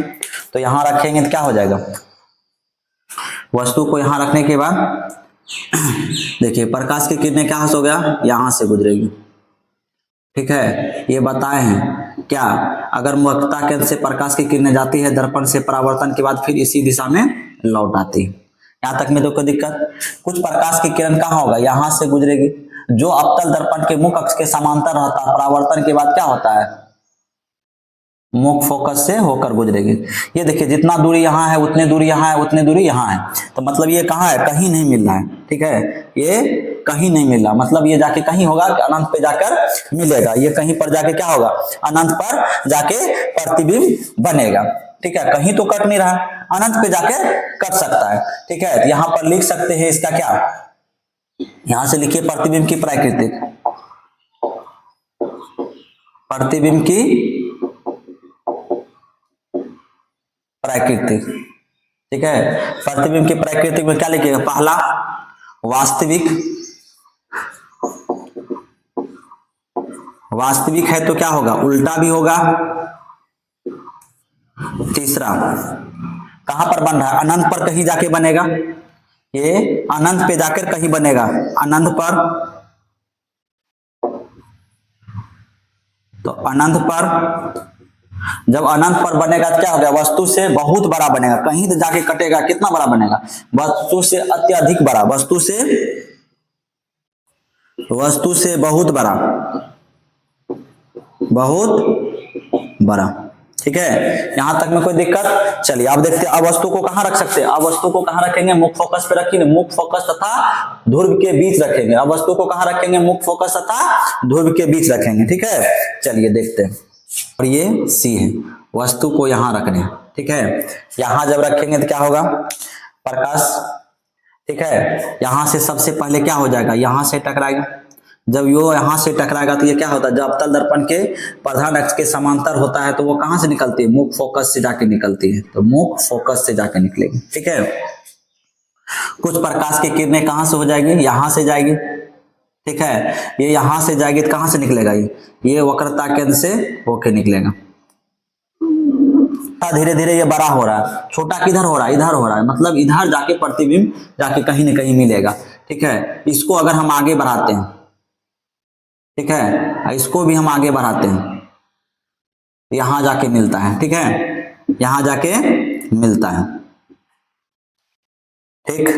तो यहां रखेंगे तो क्या हो जाएगा, वस्तु को यहां रखने के बाद देखिए प्रकाश की किरणें क्या हो गया, यहां से गुजरेगी, ठीक है। ये बताए हैं क्या, अगर वक्रता केंद्र से प्रकाश की किरणें जाती है, दर्पण से परावर्तन के बाद फिर इसी दिशा में लौट आती है। यहां तक में तो कोई दिक्कत। कुछ प्रकाश की किरण कहां होगा, यहां से गुजरेगी, जो अवतल दर्पण के मुख्य अक्ष के समांतर रहता है, परावर्तन के बाद क्या होता है, मुख्य फोकस से होकर गुजरेगी। ये देखिए जितना दूरी यहाँ है, उतनी दूरी यहाँ है, उतनी दूरी यहाँ है, तो मतलब ये कहाँ है, कहीं नहीं मिल रहा है, ठीक है। ये कहीं नहीं मिल रहा, मतलब ये जाके कहीं होगा कि अनंत पे जाकर मिलेगा, ये कहीं पर जाके क्या होगा, अनंत पर जाके प्रतिबिंब बनेगा, ठीक है। कहीं तो कट नहीं रहा, अनंत पे जाके कट सकता है, ठीक है। तो यहाँ पर लिख सकते हैं इसका क्या, यहां से लिखिए प्रतिबिंब की प्राकृतिक, प्रतिबिंब की प्राकृतिक, ठीक है। प्रतिबिंब की प्राकृतिक में क्या लिखिएगा, पहला वास्तविक, वास्तविक है तो क्या होगा, उल्टा भी होगा। तीसरा कहां पर बन रहा है, अनंत पर कहीं जाके बनेगा, ये अनंत पे जाकर कहीं बनेगा, अनंत पर, तो अनंत पर, जब अनंत पर बनेगा तो क्या हो गया, वस्तु से बहुत बड़ा बनेगा, कहीं तो जाके कटेगा, कितना बड़ा बनेगा, वस्तु से अत्यधिक बड़ा, वस्तु से बहुत बड़ा, बहुत बड़ा, ठीक है। यहां तक में कोई दिक्कत। चलिए अब देखते हैं, अब वस्तु को कहां रख सकते हैं, अब वस्तु को कहां रखेंगे, मुख्य फोकस पे रखेंगे, मुख्य फोकस तथा ध्रुव के बीच रखेंगे। अब वस्तु को कहां रखेंगे, मुख्य फोकस तथा ध्रुव के बीच रखेंगे, ठीक है। चलिए देखते हैं, और ये सी है, वस्तु को यहां रखने, ठीक है। यहां जब रखेंगे तो क्या होगा, प्रकाश, ठीक है, यहां से सबसे पहले क्या हो जाएगा, यहां से टकराएगा, जब यो यहां से टकराएगा तो ये क्या होता है, जब अवतल दर्पण के प्रधान अक्ष के समांतर होता है तो वो कहां से निकलती है, मुख्य फोकस से जाके निकलती है, तो मुख्य फोकस से जाके निकलेगी, ठीक है। कुछ प्रकाश की किरणें कहां से हो जाएगी, यहां से जाएगी, ठीक है। ये यहां से जाएगी तो कहां से निकलेगा, ये वक्रता केंद्र से होके निकलेगा। धीरे धीरे ये बड़ा हो रहा है, छोटा किधर हो रहा है, इधर हो रहा है, मतलब इधर जाके प्रतिबिंब जाके कहीं न कहीं मिलेगा, ठीक है, इसको अगर हम आगे बढ़ाते हैं, ठीक है, इसको भी हम आगे बढ़ाते हैं, यहां जाके मिलता है, ठीक है, यहां जाके मिलता है, ठीक,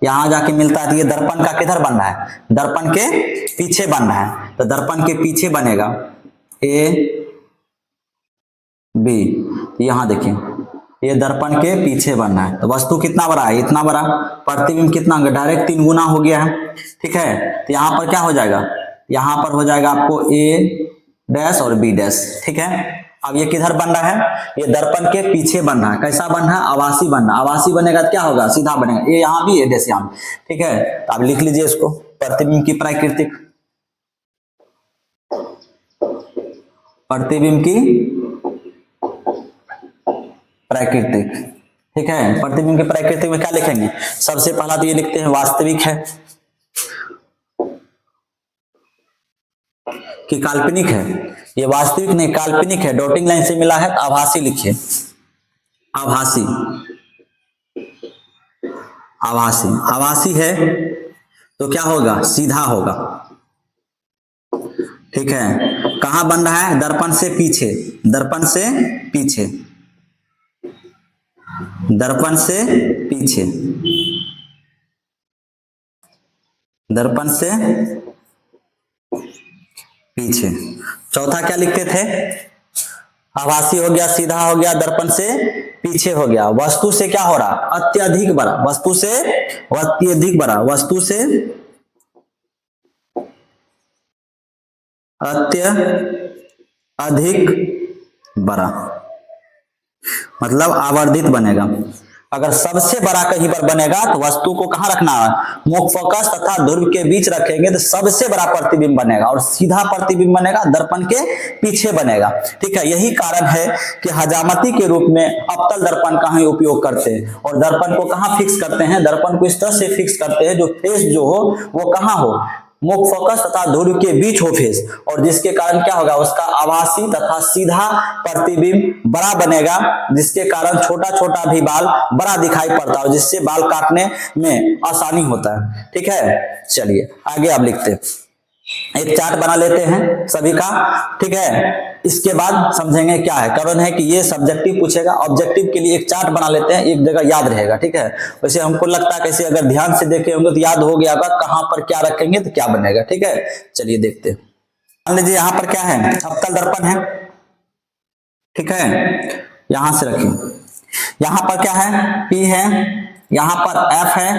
यहां जाके मिलता है। तो ये दर्पण का किधर बन रहा है, दर्पण के पीछे बन रहा है, तो दर्पण के पीछे बनेगा ए बी, यहां देखिए ये दर्पण के पीछे बन रहा है, तो वस्तु कितना बड़ा है, इतना बड़ा, प्रतिबिंब कितना, डायरेक्ट 3 गुना हो गया है, ठीक है। तो यहां पर क्या हो जाएगा, यहां पर हो जाएगा आपको ए डैश और बी डैश, ठीक है। अब ये किधर बन रहा है, ये दर्पण के पीछे बन रहा है, कैसा बन रहा है, आभासी बन रहा है, आभासी बनेगा तो क्या होगा, सीधा बनेगा, ये यहां भी ए डैश यहां, ठीक है। तो आप लिख लीजिए इसको, प्रतिबिंब की प्राकृतिक, प्रतिबिंब की प्राकृतिक, ठीक है। प्रतिबिंब के प्राकृतिक में क्या लिखेंगे, सबसे पहला तो ये लिखते हैं वास्तविक है कि काल्पनिक है, ये वास्तविक नहीं काल्पनिक है, डॉटिंग लाइन से मिला है तो आभासी लिखिए, आभासी, आभासी, आभासी है तो क्या होगा, सीधा होगा, ठीक है। कहां बन रहा है, दर्पण से पीछे, दर्पण से पीछे, दर्पण से पीछे, दर्पण से पीछे। चौथा क्या लिखते थे, आभासी हो गया, सीधा हो गया, दर्पण से पीछे हो गया, वस्तु से क्या हो रहा, अत्यधिक बड़ा, वस्तु से अत्यधिक बड़ा, वस्तु से अत्यधिक बड़ा, मतलब आवर्धित बनेगा। अगर सबसे बड़ा कहीं पर बनेगा तो वस्तु को कहां रखना है, मुख्य फोकस तथा ध्रुव के बीच रखेंगे तो सबसे बड़ा प्रतिबिंब बनेगा, और सीधा प्रतिबिंब बनेगा दर्पण के पीछे बनेगा, ठीक है। यही कारण है कि हजामती के रूप में अवतल दर्पण का ही उपयोग करते हैं, और दर्पण को कहां फिक्स करते हैं, दर्पण को इस तरह से फिक्स करते हैं जो फेस जो हो वो कहां हो, मुख्य फोकस तथा ध्रुव के बीच हो फेस, और जिसके कारण क्या होगा, उसका आभासी तथा सीधा प्रतिबिंब बड़ा बनेगा, जिसके कारण छोटा छोटा भी बाल बड़ा दिखाई पड़ता है, जिससे बाल काटने में आसानी होता है, ठीक है। चलिए आगे आप लिखते हैं, एक चार्ट बना लेते हैं सभी का, ठीक है। इसके बाद समझेंगे क्या है, कारण है कि ये सब्जेक्टिव पूछेगा, ऑब्जेक्टिव के लिए एक चार्ट बना लेते हैं, एक जगह याद रहेगा, ठीक है। वैसे हमको लगता है कैसे अगर ध्यान से देखे होंगे तो याद हो गया होगा कहां पर क्या रखेंगे तो क्या बनेगा, ठीक है। चलिए देखते हैं, मान लीजिए यहां पर क्या है, अवतल दर्पण है, ठीक है, यहां से रखिए, यहां पर क्या है, P है, यहां पर F है,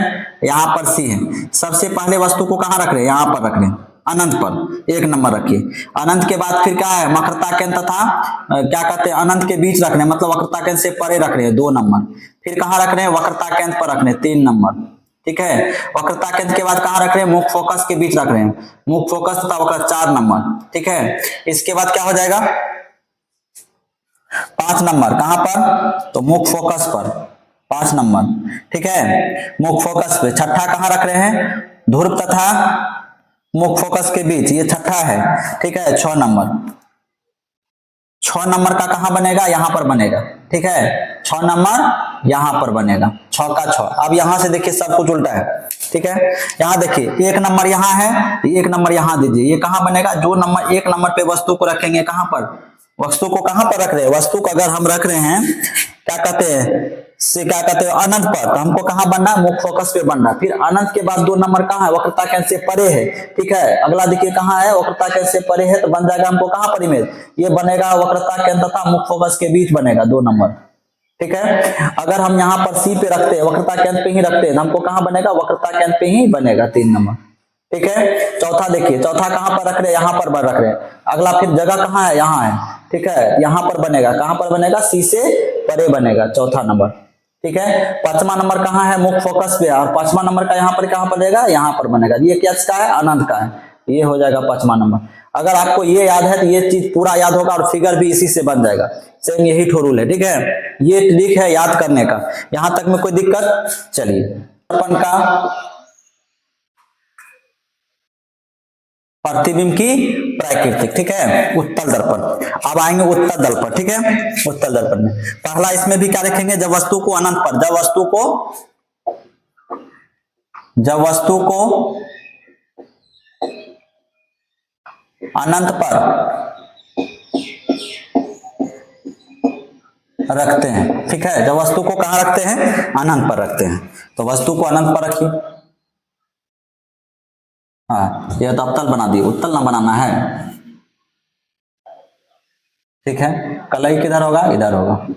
यहां पर C है। सबसे पहले वस्तु को कहां रख रहे हैं, यहां पर रख रहे हैं, अनंत पर 1 नंबर रखिए। अनंत के बाद फिर क्या है, वक्रता केंद्र तथा क्या कहते हैं, अनंत के बीच रख रहे हैं, मतलब वक्रता केंद्र से परे रख रहे हैं 2 नंबर। फिर कहां रख रहे हैं, वक्रता केंद्र पर रख रहे हैं 3 नंबर, ठीक है। वक्रता केंद्र के बाद कहां रख रहे हैं, मुख्य फोकस के बीच रख रहे हैं, मुख्य फोकस तथा वक्रता 4 नंबर, ठीक है। इसके बाद क्या हो जाएगा, 5 नंबर कहां पर, तो मुख्य फोकस पर 5 नंबर, ठीक है, मुख्य फोकस पे। छठा कहां रख रहे हैं, ध्रुव तथा मुख्य फोकस के बीच, ये छठा है, ठीक है, 6 नंबर, 6 नंबर का कहां बनेगा, यहां पर बनेगा, ठीक है, 6 नंबर यहां पर बनेगा, 6 का 6। अब यहां से देखिए सब कुछ उल्टा है, ठीक है। यहां देखिए 1 नंबर यहां है, 1 नंबर यहां दीजिए, ये कहां बनेगा, जो नंबर 1 नंबर पे वस्तु को रखेंगे, कहां पर, वस्तु को कहां पर रख रहे हैं, वस्तु को अगर हम रख रहे हैं क्या कहते हैं, से क्या कहते हैं, अनंत पर, तो हमको कहां बनना है, मुख्य फोकस पे बनना है। फिर अनंत के बाद 2 नंबर कहां है, वक्रता केंद्र से परे है, ठीक है। अगला देखिए कहां है, वक्रता केंद्र से परे है, तो बन जाएगा हमको कहां पर इमेज, ये बनेगा वक्रता केंद्र तथा मुख्य फोकस के बीच बनेगा 2 नंबर, ठीक है। अगर हम यहाँ पर सी पे रखते हैं, वक्रता केंद्र पे ही रखते हैं, तो हमको कहां बनेगा, वक्रता केंद्र पे ही बनेगा 3 नंबर, ठीक है। चौथा देखिए, चौथा कहां पर रख रहे हैं, यहां पर रख रहे हैं। अगला फिर जगह कहां है, यहां है, ठीक है, यहां पर बनेगा, कहां पर बनेगा, सी से परे बनेगा, चौथा नंबर, ठीक है। 5वां नंबर कहां है, मुख्य फोकस पे, और 5वां नंबर का यहां पर कहां पर रहेगा, यहां पर बनेगा, ये क्या का है, अनंत का है, ये हो जाएगा 5वां नंबर। अगर आपको ये याद है तो ये चीज पूरा याद होगा, और फिगर भी इसी से बन जाएगा, सेम यही ठो रूल है, ठीक है। ये ट्रिक है याद करने का, यहां तक में कोई दिक्कत। चलिए दर्पण का प्रतिबिंब की प्राकृतिक, ठीक है, उत्तल दर्पण। अब आएंगे उत्तल दर्पण, ठीक है। उत्तल दर्पण में पहला इसमें भी क्या लिखेंगे, जब वस्तु को अनंत पर, जब वस्तु को जब वस्तु को अनंत पर रखते हैं, ठीक है, जब वस्तु को कहां रखते हैं, अनंत पर रखते हैं, तो वस्तु को अनंत पर रखिए। हाँ, यह तो अवतल बना दी, उत्तल ना बनाना है, ठीक है। कलई किधर होगा, इधर होगा,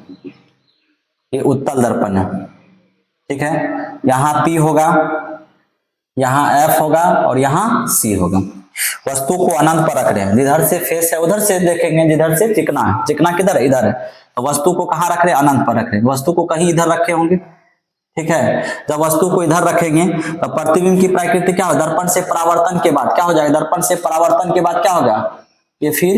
ये उत्तल दर्पण है, ठीक है। यहां P होगा, यहां F होगा और यहां C होगा। वस्तु को अनंत पर रख रहे हैं, जिधर से फेस है उधर से देखेंगे, जिधर से चिकना है, चिकना किधर है, इधर है, तो वस्तु को कहां रख रहे हैं, अनंत पर रख रहे हैं। वस्तु को कहीं इधर रखे होंगे, ठीक है। जब वस्तु को इधर रखेंगे तो प्रतिबिंब की प्रकृति क्या हो, दर्पण से परावर्तन के बाद क्या हो जाएगा, दर्पण से परावर्तन के बाद क्या होगा, ये फिर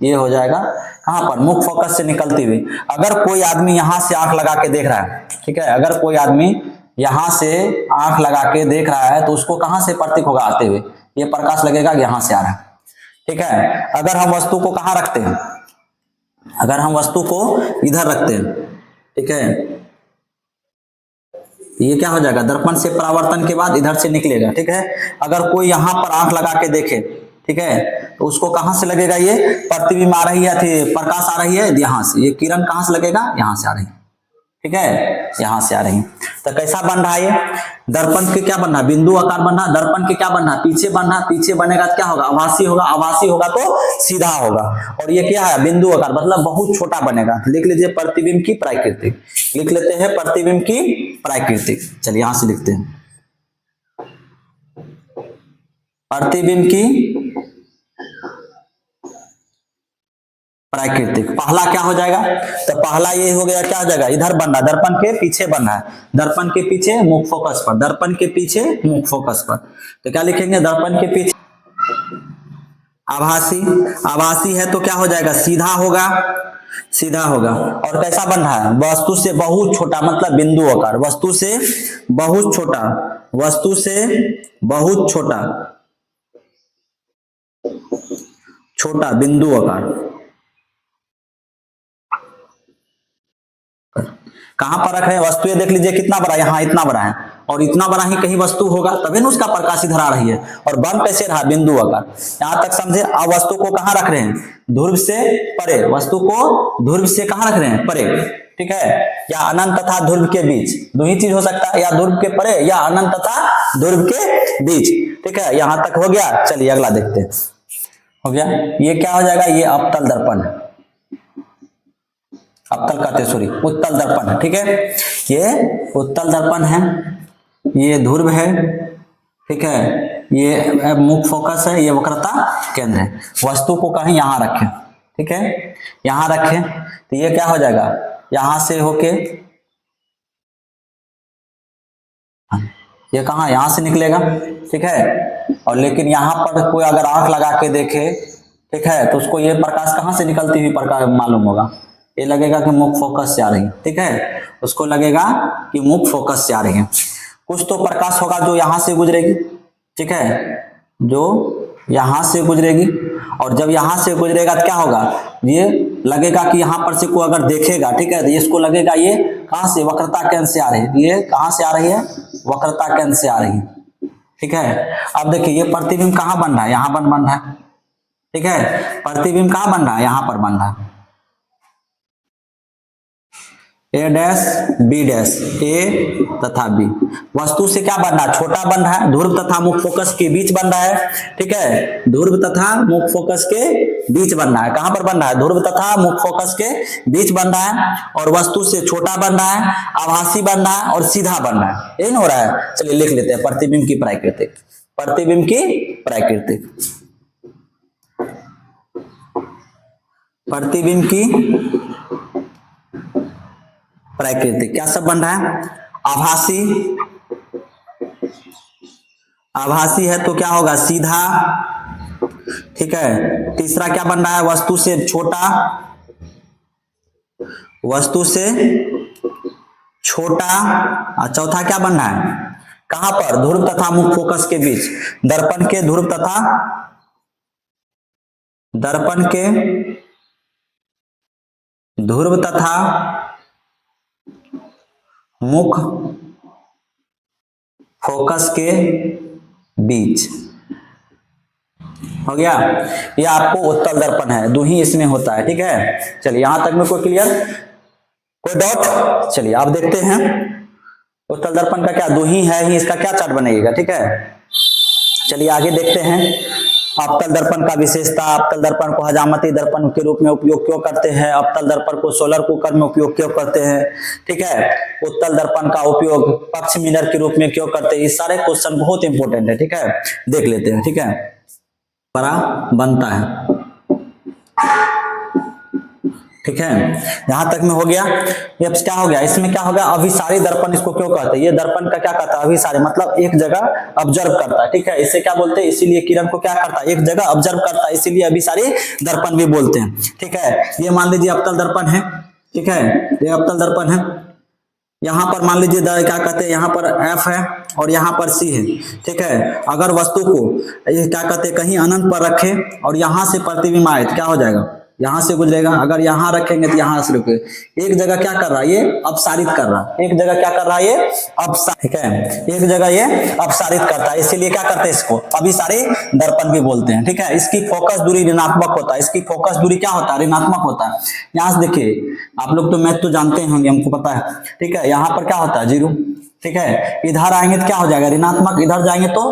ये हो जाएगा कहां पर, मुख फोकस से निकलती हुई। अगर कोई आदमी यहां से आंख लगा के देख रहा है, ठीक है, अगर कोई आदमी यहां से आंख लगा के देख रहा है तो उसको कहां से प्रतीक होगा, आते हुए, ये प्रकाश लगेगा कि यहां से आ रहा है, ठीक है। अगर हम वस्तु को कहां रखते हैं, अगर हम वस्तु को इधर रखते हैं, ठीक है, ये क्या हो जाएगा, दर्पण से परावर्तन के बाद इधर से निकलेगा, ठीक है। अगर कोई यहां पर आंख लगा के देखे, ठीक है, तो उसको कहां से लगेगा, ये प्रतिबिंब आ रही है, प्रकाश आ रही है यहां से, ये किरण कहां से लगेगा, यहां से आ रही है, ठीक है, यहां से आ रही है। तो कैसा बन रहा है ये, दर्पण के क्या बन रहा है, बिंदु आकार बन रहा है, दर्पण के क्या बन रहा है, पीछे बन रहा है, पीछे बनेगा तो क्या होगा, आभासी होगा, आभासी होगा तो सीधा होगा, और ये क्या है, बिंदु आकार, मतलब बहुत छोटा बनेगा। लिख लीजिए प्रतिबिंब की प्राकृतिक, लिख लेते हैं प्रतिबिंब की प्राकृतिक। चलिए यहां से लिखते हैं प्रतिबिंब की प्राकृतिक। पहला क्या हो जाएगा, तो पहला ये हो गया, क्या हो जाएगा, इधर बन रहा है, दर्पण के पीछे बन रहा है, दर्पण के पीछे मुख फोकस पर, दर्पण के पीछे मुख फोकस पर, तो क्या लिखेंगे, दर्पण के पीछे आभासी, आभासी है तो क्या हो जाएगा, सीधा होगा, सीधा होगा। और कैसा बन रहा है, वस्तु से बहुत छोटा, मतलब बिंदु आकार, वस्तु से बहुत छोटा, वस्तु से बहुत छोटा, छोटा बिंदु आकार, कहां पर रख रहे हैं, वस्तु ये देख लीजिए कितना बड़ा, यहाँ इतना बड़ा है, और इतना बड़ा ही कहीं वस्तु होगा तभी ना उसका प्रकाश इधर आ रही है, और बन कैसे रहा, बिंदु आकार। यहां तक समझे। अब वस्तु को कहां रख रहे हैं, ध्रुव से परे, वस्तु को ध्रुव से कहां रख रहे हैं, परे, ठीक है, या अनंत तथा ध्रुव के बीच, दो ही चीज हो सकता है, या ध्रुव के परे या अनंत तथा ध्रुव के बीच, ठीक है। यहां तक हो गया, चलिए अगला देखते हैं, हो गया, ये क्या हो जाएगा, ये अवतल दर्पण है, अवतल कहते सॉरी, उत्तल दर्पण है, ठीक है, ये उत्तल दर्पण है, ये ध्रुव है, ठीक है, ये मुख फोकस है, ये वक्रता केंद्र है। वस्तु को कहीं यहां रखें, ठीक है, यहां रखें तो ये क्या हो जाएगा, यहां से होके ये कहां, यहां से निकलेगा, ठीक है। और लेकिन यहां पर कोई अगर आंख लगा के देखे, ठीक है, तो उसको ये प्रकाश कहां से निकलती हुई प्रकाश मालूम होगा, ये लगेगा कि मुख फोकस से आ रही है, ठीक है, उसको लगेगा कि मुख फोकस से आ रही है। कुछ तो प्रकाश होगा जो यहां से गुजरेगी, ठीक है, जो यहां से गुजरेगी, और जब यहां से गुजरेगा तो क्या होगा, ये लगेगा कि यहां पर से कोई अगर देखेगा, ठीक है, तो इसको लगेगा ये कहां से, वक्रता केंद्र से आ रही है, ये कहां से आ रही है, वक्रता केंद्र से आ रही है, ठीक है। अब देखिए ये प्रतिबिंब कहां बन रहा है, यहां पर बन रहा है, ठीक है, प्रतिबिंब कहां बन रहा है, यहां पर बन रहा है, ए डैश बी डैश, ए तथा बी। वस्तु से क्या बन रहा है, छोटा बन रहा है, ध्रुव तथा मुख फोकस के बीच बन रहा है, ठीक है, ध्रुव तथा मुख फोकस के बीच बन रहा है, कहां पर बन रहा है, ध्रुव तथा मुख फोकस के बीच बन रहा है, और वस्तु से छोटा बन रहा है, आभासी बन रहा है और सीधा बन रहा है, यही हो रहा है। चलिए लिख लेते हैं प्रतिबिंब की प्राकृतिक, प्रतिबिंब की प्राकृतिक, प्रतिबिंब की प्राकृतिक क्या सब बन रहा है, आभासी, आभासी है तो क्या होगा, सीधा, ठीक है। तीसरा क्या बन रहा है, वस्तु से छोटा, वस्तु से छोटा, और चौथा क्या बन रहा है, कहां पर, ध्रुव तथा मुख फोकस के बीच, दर्पण के ध्रुव तथा, दर्पण के ध्रुव तथा मुख फोकस के बीच हो गया। ये आपको उत्तल दर्पण है, दो ही इसमें होता है, ठीक है। चलिए यहां तक में कोई क्लियर, कोई डाउट? चलिए आप देखते हैं उत्तल दर्पण का क्या दो ही है ही, इसका क्या चार्ट बनेगा, ठीक है। चलिए आगे देखते हैं अवतल दर्पण का विशेषता। अवतल दर्पण को हजामती दर्पण के रूप में उपयोग क्यों करते हैं, अवतल दर्पण को सोलर कुकर में उपयोग क्यों करते हैं, ठीक है। उत्तल दर्पण का उपयोग पक्ष मिरर के रूप में क्यों करते हैं, ये सारे क्वेश्चन बहुत इंपॉर्टेंट है, ठीक है। देख लेते हैं, ठीक है। बड़ा बनता है, ठीक है। यहां तक में हो गया। अब क्या हो गया, इसमें क्या हो गया, अभिसारी दर्पण इसको क्यों कहते हैं, ये दर्पण का क्या करता है, अभिसारी मतलब एक जगह ऑब्जर्व करता है, ठीक है। इसे क्या बोलते हैं, इसीलिए किरण को क्या करता है, एक जगह ऑब्जर्व करता है, इसीलिए अभिसारी दर्पण भी बोलते हैं, ठीक है। ये मान लीजिए अवतल दर्पण है, ठीक है, ये अवतल दर्पण है। यहां पर मान लीजिए क्या कहते हैं, यहाँ पर F है और यहाँ पर C है, ठीक है। अगर वस्तु को ये क्या कहते हैं कहीं अनंत पर रखे और यहां से प्रतिबिंब आए तो क्या हो जाएगा, यहां से गुजरेगा। अगर यहां रखेंगे तो यहां से रुके, एक जगह क्या कर रहा है, ये अपसारित कर रहा है, एक जगह क्या कर रहा है, ये अपसारित, ठीक है, एक जगह ये अपसारित करता है, इसीलिए क्या करते हैं इसको अभिसारी दर्पण भी बोलते हैं, ठीक है। इसकी फोकस दूरी ऋणात्मक होता है, इसकी फोकस दूरी क्या होता है, ऋणात्मक होता है। यहां से देखिए, आप लोग तो मैथ तो जानते होंगे, हमको पता है, ठीक है। यहाँ पर क्या होता है, 0, ठीक है। इधर आएंगे तो क्या हो जाएगा, ऋणात्मक, इधर जाएंगे तो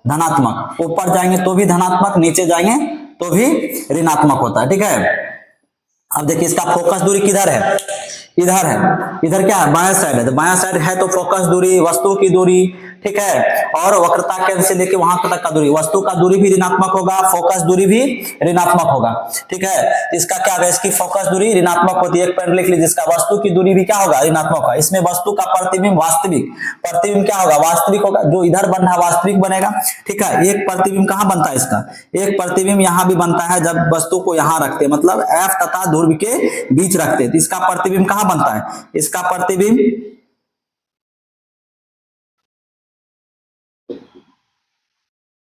धनात्मक, ऊपर जाएंगे तो भी धनात्मक, नीचे जाएंगे तो भी ऋणात्मक होता है, ठीक है। अब देखिए इसका फोकस दूरी किधर है, इधर है, इधर क्या है, बायां साइड है, तो बायां साइड है तो फोकस दूरी, वस्तु की दूरी, ठीक है, और वक्रता केंद्र से लेके वहां तक का दूरी, वस्तु का दूरी भी ऋणात्मक होगा, फोकस दूरी भी ऋणात्मक होगा, ठीक है। इसका क्या है, इसकी फोकस दूरी ऋणात्मक होती है, एक पॉइंट लिख लीजिए, इसका वस्तु की दूरी भी क्या होगा, ऋणात्मक होगा। इसमें वस्तु का प्रतिबिंब वास्तविक, प्रतिबिंब क्या होगा, वास्तविक होगा, जो इधर बन रहा है वास्तविक बनेगा, ठीक है। एक प्रतिबिंब कहां बनता है इसका, एक प्रतिबिंब यहां भी बनता है, जब वस्तु को यहां रखते हैं, मतलब F तथा ध्रुव के बीच रखते हैं, तो इसका प्रतिबिंब कहां बनता है, इसका प्रतिबिंब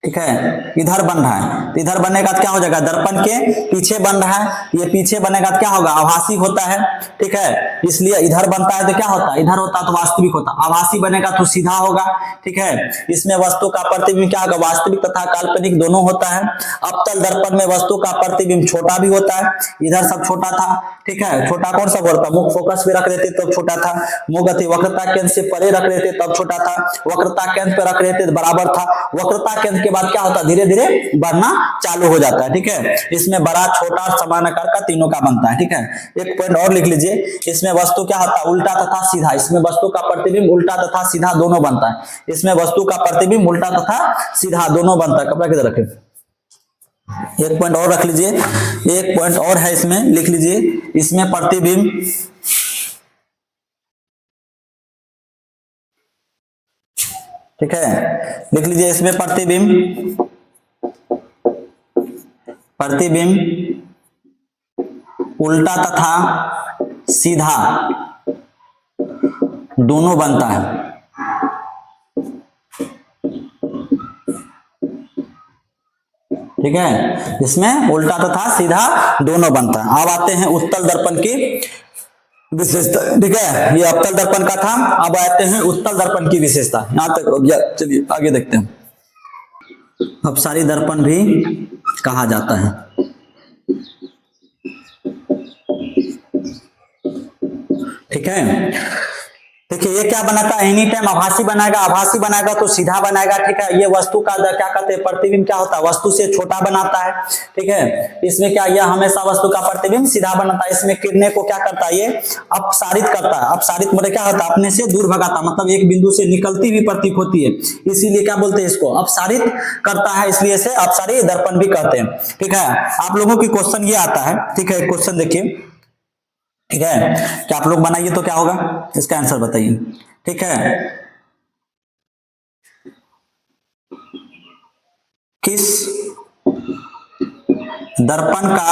ठीक है इधर बन रहा है, तो इधर बनने का क्या हो जाएगा, दर्पण के पीछे बन रहा है, ये पीछे बनेगा तो क्या होगा, आभासी होता है, ठीक है। इसलिए इधर बनता है तो क्या होता है, इधर होता है तो वास्तविक होता, आभासी बनेगा तो सीधा होगा, ठीक है। इसमें वस्तु का प्रतिबिंब क्या होगा, वास्तविक तथा काल्पनिक दोनों होता है। अवतल दर्पण में वस्तु का प्रतिबिंब छोटा भी होता है, इधर सब छोटा था, ठीक है। छोटा कौन सा होता, मुख फोकस पे रख देते तब छोटा था, मुख गति वक्रता केंद्र से परे रख देते तब छोटा था, वक्रता केंद्र पे रख देते बराबर था, वक्रता केंद्र के बाद क्या होता है, धीरे धीरे बढ़ना चालू हो जाता है, ठीक है। इसमें बड़ा छोटा समान आकार का तीनों का बनता है, ठीक है। एक पॉइंट और लिख लीजिए, इसमें वस्तु क्या होता है, उल्टा तथा सीधा, इसमें वस्तु का प्रतिबिंब उल्टा तथा सीधा दोनों बनता है, इसमें वस्तु का प्रतिबिंब उल्टा तथा सीधा दोनों बनता है। कपड़ा किधर रखे, एक पॉइंट और रख लीजिए, एक पॉइंट और है इसमें, लिख लीजिए, इसमें प्रतिबिंब ठीक है, लिख लीजिए, इसमें प्रतिबिंब उल्टा तथा सीधा दोनों बनता है, ठीक है। इसमें उल्टा तथा सीधा दोनों बनता है। अब आते हैं उत्तल दर्पण की विशेषता, ठीक है। ये अवतल दर्पण का था, अब आते हैं उत्तल दर्पण की विशेषता, यहां तक हो गया। चलिए आगे देखते हैं। अपसारी दर्पण भी कहा जाता है, ठीक है। देखिए ये क्या बनाता है, एनी टाइम आभासी बनाएगा, आभासी बनाएगा तो सीधा बनाएगा, ठीक है। ये वस्तु का क्या कहते हैं, प्रतिबिंब क्या होता है, वस्तु से छोटा बनाता है, ठीक है। इसमें क्या, यह हमेशा वस्तु का प्रतिबिंब सीधा बनाता है। इसमें किरणें को क्या करता है, ये अपसारित करता है, अपसारित मतलब क्या होता है, अपने से दूर भगाता, मतलब एक बिंदु से निकलती हुई प्रतीक होती है, इसीलिए क्या बोलते हैं इसको, अपसारित करता है, इसलिए इसे अपसारी दर्पण भी कहते हैं, ठीक है। आप लोगों की क्वेश्चन ये आता है, ठीक है, क्वेश्चन देखिए, ठीक है, क्या आप लोग बनाइए तो क्या होगा, इसका आंसर बताइए, ठीक है। किस दर्पण का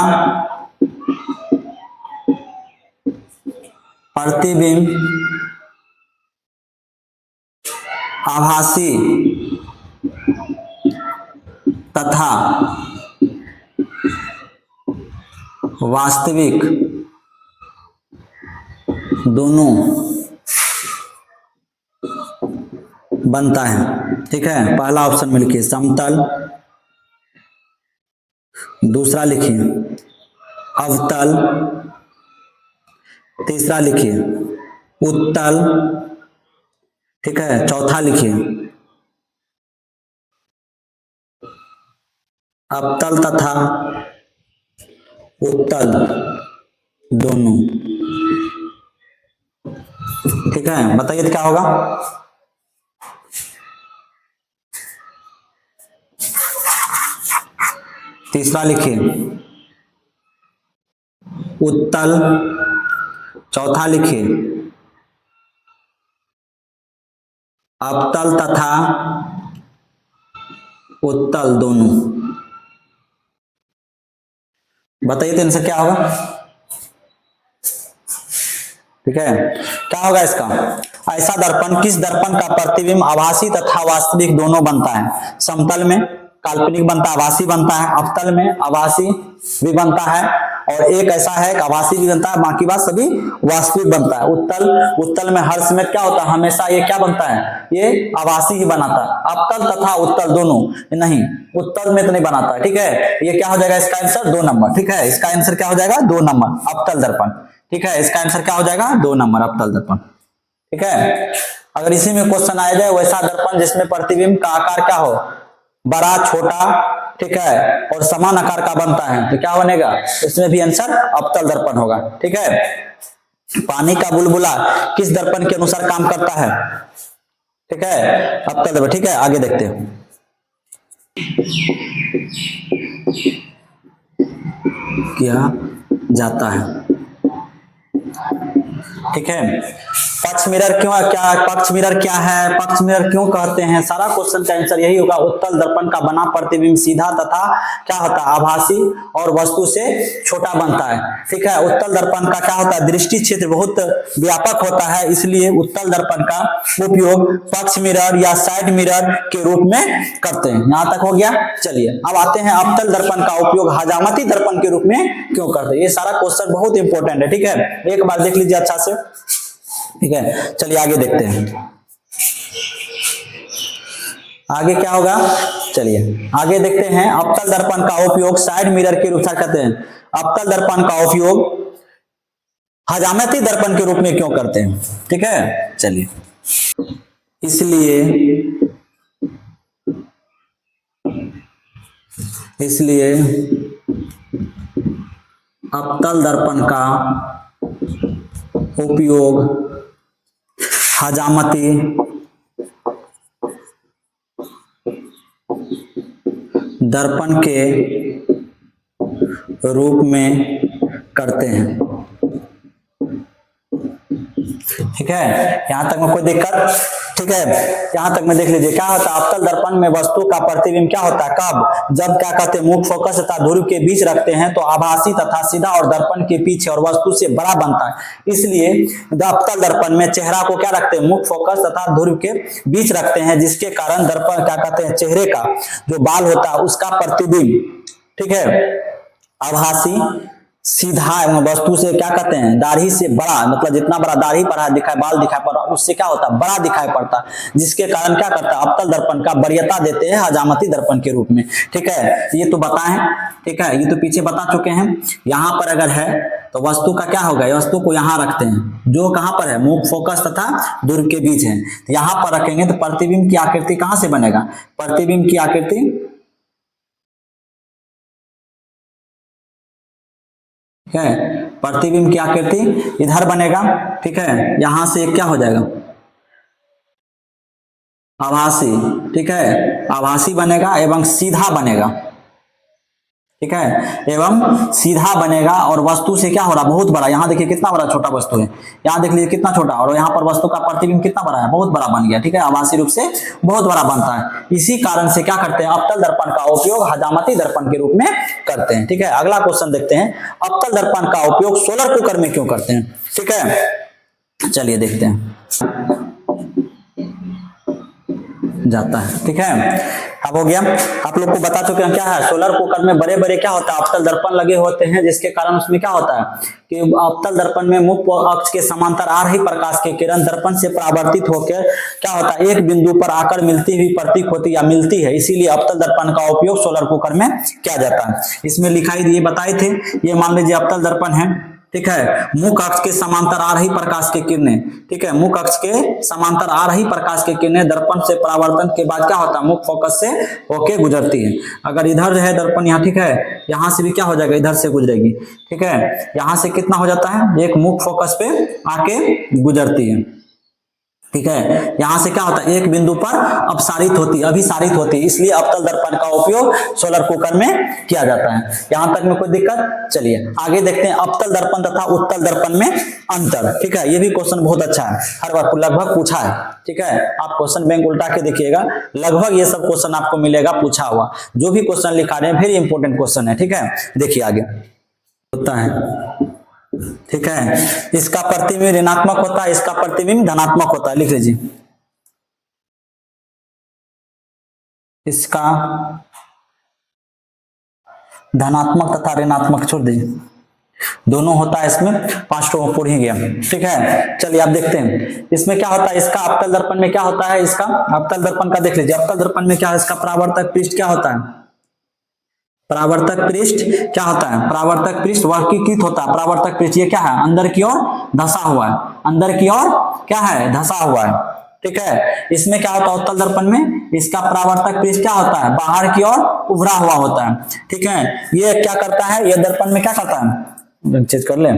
प्रतिबिंब आभासी तथा वास्तविक दोनों बनता है। ठीक है, पहला ऑप्शन में लिखिए समतल, दूसरा लिखिए अवतल, तीसरा लिखिए उत्तल, ठीक है, चौथा लिखिए अवतल तथा उत्तल दोनों। ठीक है, बताइए तो क्या होगा। तीसरा लिखिए उत्तल, चौथा लिखिए अवतल तथा उत्तल दोनों। बताइए तो इनसे क्या होगा। ठीक है, क्या होगा इसका। ऐसा दर्पण किस दर्पण का प्रतिबिंब आभासी तथा वास्तविक दोनों बनता है। समतल में काल्पनिक बनता है, आभासी बनता है, अवतल में आभासी भी बनता है, और एक ऐसा है कि आभासी भी बनता है, बाकी बात सभी वास्तविक बनता है। उत्तल में हर समय क्या होता है, हमेशा ये क्या बनता है, ये आभासी ही बनाता है। अवतल तथा उत्तल दोनों नहीं, उत्तल में तो नहीं बनाता है। ठीक है, ये क्या हो जाएगा इसका आंसर 2 नंबर। ठीक है, इसका आंसर क्या हो जाएगा 2 नंबर अवतल दर्पण। ठीक है, इसका आंसर क्या हो जाएगा 2 नंबर अवतल दर्पण। ठीक है, अगर इसी में क्वेश्चन आया जाए वैसा दर्पण जिसमें प्रतिबिंब का आकार क्या हो, बड़ा छोटा, ठीक है, और समान आकार का बनता है, तो क्या बनेगा, इसमें भी आंसर अवतल दर्पण होगा। ठीक है, पानी का बुलबुला किस दर्पण के अनुसार काम करता है। ठीक है, अवतल दर्पण। ठीक है, आगे देखते हैं क्या जाता है। ठीक है, पक्ष मिरर क्यों, क्या पक्ष मिरर क्या है, पक्ष मिरर क्यों कहते हैं, सारा क्वेश्चन का आंसर यही होगा। उत्तल दर्पण का बना प्रतिबिंब सीधा तथा क्या होता है, आभासी और वस्तु से छोटा बनता है। ठीक है, उत्तल दर्पण का क्या होता है, दृष्टि क्षेत्र बहुत व्यापक होता है, इसलिए उत्तल दर्पण का उपयोग पक्ष मिरर या साइड मिरर के रूप में करते हैं। यहां तक हो गया। चलिए अब आते हैं अवतल दर्पण का उपयोग हजामती दर्पण के रूप में क्यों करते हैं। ये सारा क्वेश्चन बहुत इंपॉर्टेंट है। ठीक है, एक बार देख लीजिए अच्छा से। ठीक है, चलिए आगे देखते हैं आगे क्या होगा। चलिए आगे देखते हैं, अवतल दर्पण का उपयोग साइड मिरर के रूप में करते हैं। अवतल दर्पण का उपयोग हजामती दर्पण के रूप में क्यों करते हैं। ठीक है, चलिए इसलिए अवतल दर्पण का उपयोग हजामती दर्पण के रूप में करते हैं। ठीक है, यहां तक में कोई दिक्कत। ठीक है, यहां तक में देख लीजिए क्या होता है, अवतल दर्पण में वस्तु का प्रतिबिंब क्या होता है, कब, जब क्या कहते हैं, मुख्य फोकस तथा ध्रुव के बीच रखते हैं तो आभासी तथा सीधा और दर्पण के पीछे और वस्तु से बड़ा बनता है। इसलिए अवतल दर्पण में चेहरा को क्या रखते हैं, मुख्य फोकस तथा ध्रुव के बीच रखते हैं, जिसके कारण दर्पण क्या कहते हैं, चेहरे का जो बाल होता है उसका प्रतिबिंब, ठीक है, आभासी सीधा एवं वस्तु से क्या कहते हैं, दाढ़ी से बड़ा, मतलब जितना बड़ा दाढ़ी पर दिखाई, बाल दिखाई पड़ रहा, उससे क्या होता है, बड़ा दिखाई पड़ता है, जिसके कारण क्या करता है, अवतल दर्पण का वरीयता देते हैं हजामती दर्पण के रूप में। ठीक है, ये तो बताएं। ठीक है, ये तो पीछे बता चुके हैं। यहां पर अगर है तो वस्तु का क्या होगा, वस्तु को यहां रखते हैं, जो कहां पर है, मुख्य फोकस तथा ध्रुव के बीच है, तो यहां पर रखेंगे तो प्रतिबिंब की आकृति कहां से बनेगा, प्रतिबिंब की आकृति ठीक है, प्रतिबिंब की आकृति इधर बनेगा। ठीक है, यहां से क्या हो जाएगा, आभासी। ठीक है, आभासी बनेगा एवं सीधा बनेगा। ठीक है, एवं सीधा बनेगा और वस्तु से क्या हो रहा, बहुत बड़ा। यहां देखिए कितना बड़ा छोटा वस्तु है, यहां देख लीजिए कितना छोटा, और यहां पर वस्तु का प्रतिबिंब कितना बड़ा है, बहुत बड़ा बन गया। ठीक है, आभासी रूप से बहुत बड़ा बनता है। इसी कारण से क्या करते हैं, अवतल दर्पण का उपयोग हजामती दर्पण के रूप में करते हैं। ठीक है, अगला क्वेश्चन देखते हैं, अवतल दर्पण का उपयोग सोलर कुकर में क्यों करते हैं। ठीक है, चलिए देखते हैं। जाता है। ठीक है, अब हो गया। आप लोग को बता चुके हैं क्या है, सोलर कुकर में बड़े बड़े क्या होता है, अवतल दर्पण लगे होते हैं, जिसके कारण उसमें क्या होता है कि अवतल दर्पण में मुख्य अक्ष के समांतर आ रही प्रकाश की किरण दर्पण से परावर्तित होकर क्या होता है, एक बिंदु पर आकर मिलती हुई प्रतीक होती या मिलती है, इसीलिए अवतल दर्पण का उपयोग सोलर कुकर में किया जाता है। इसमें लिखाई दिए बताए थे, ये मान लीजिए अवतल दर्पण है, ठीक है, मुख्य अक्ष के समांतर आ रही प्रकाश की किरणें, ठीक है, मुख्य अक्ष के समांतर आ रही प्रकाश की किरणें दर्पण से परावर्तन के बाद क्या होता है, मुख्य फोकस से होके गुजरती है। अगर इधर है दर्पण यहाँ, ठीक है, यहां से भी क्या हो जाएगा, इधर से गुजरेगी, ठीक है, यहां से कितना हो जाता है, एक मुख्य फोकस पे आके गुजरती है, ठीक है, यहां से क्या होता है, एक बिंदु पर अपसारित होती, अभिसारित होती, इसलिए अवतल दर्पण का उपयोग सोलर कुकर में किया जाता है। यहां तक में कोई दिक्कत? चलिए आगे देखते हैं, अवतल दर्पण तथा उत्तल दर्पण में अंतर। ठीक है, ये भी क्वेश्चन बहुत अच्छा है, हर बार लगभग पूछा है। ठीक है, आप क्वेश्चन बैंक उल्टा के देखिएगा, लगभग ये सब क्वेश्चन आपको मिलेगा पूछा हुआ, जो भी क्वेश्चन लिखा रहे हैं, वेरी इंपॉर्टेंट क्वेश्चन है। ठीक है, देखिए आगे होता है, ठीक है, इसका प्रतिबिंब ऋणात्मक होता है, इसका प्रतिबिंब धनात्मक होता है, लिख लीजिए, इसका धनात्मक तथा ऋणात्मक छोड़ दीजिए, दोनों होता है, इसमें 5 तो पूर्ण ही गया। ठीक है, चलिए आप देखते हैं इसमें क्या होता है, इसका अवतल दर्पण में क्या होता है, इसका अवतल दर्पण का देख लीजिए, अवतल दर्पण में क्या है, इसका परावर्तक पृष्ठ क्या होता है, परावर्तक पृष्ठ क्या होता है, परावर्तक पृष्ठ वर्गीकृत होता है, परावर्तक पृष्ठ ये क्या है, अंदर की ओर धंसा हुआ है, अंदर की ओर क्या है, धंसा हुआ है। ठीक है, इसमें क्या होता है, उत्तल दर्पण में इसका परावर्तक पृष्ठ क्या होता है, बाहर की ओर उभरा हुआ होता है। ठीक है, ये क्या करता है, ये दर्पण में क्या करता है, चेंज कर ले।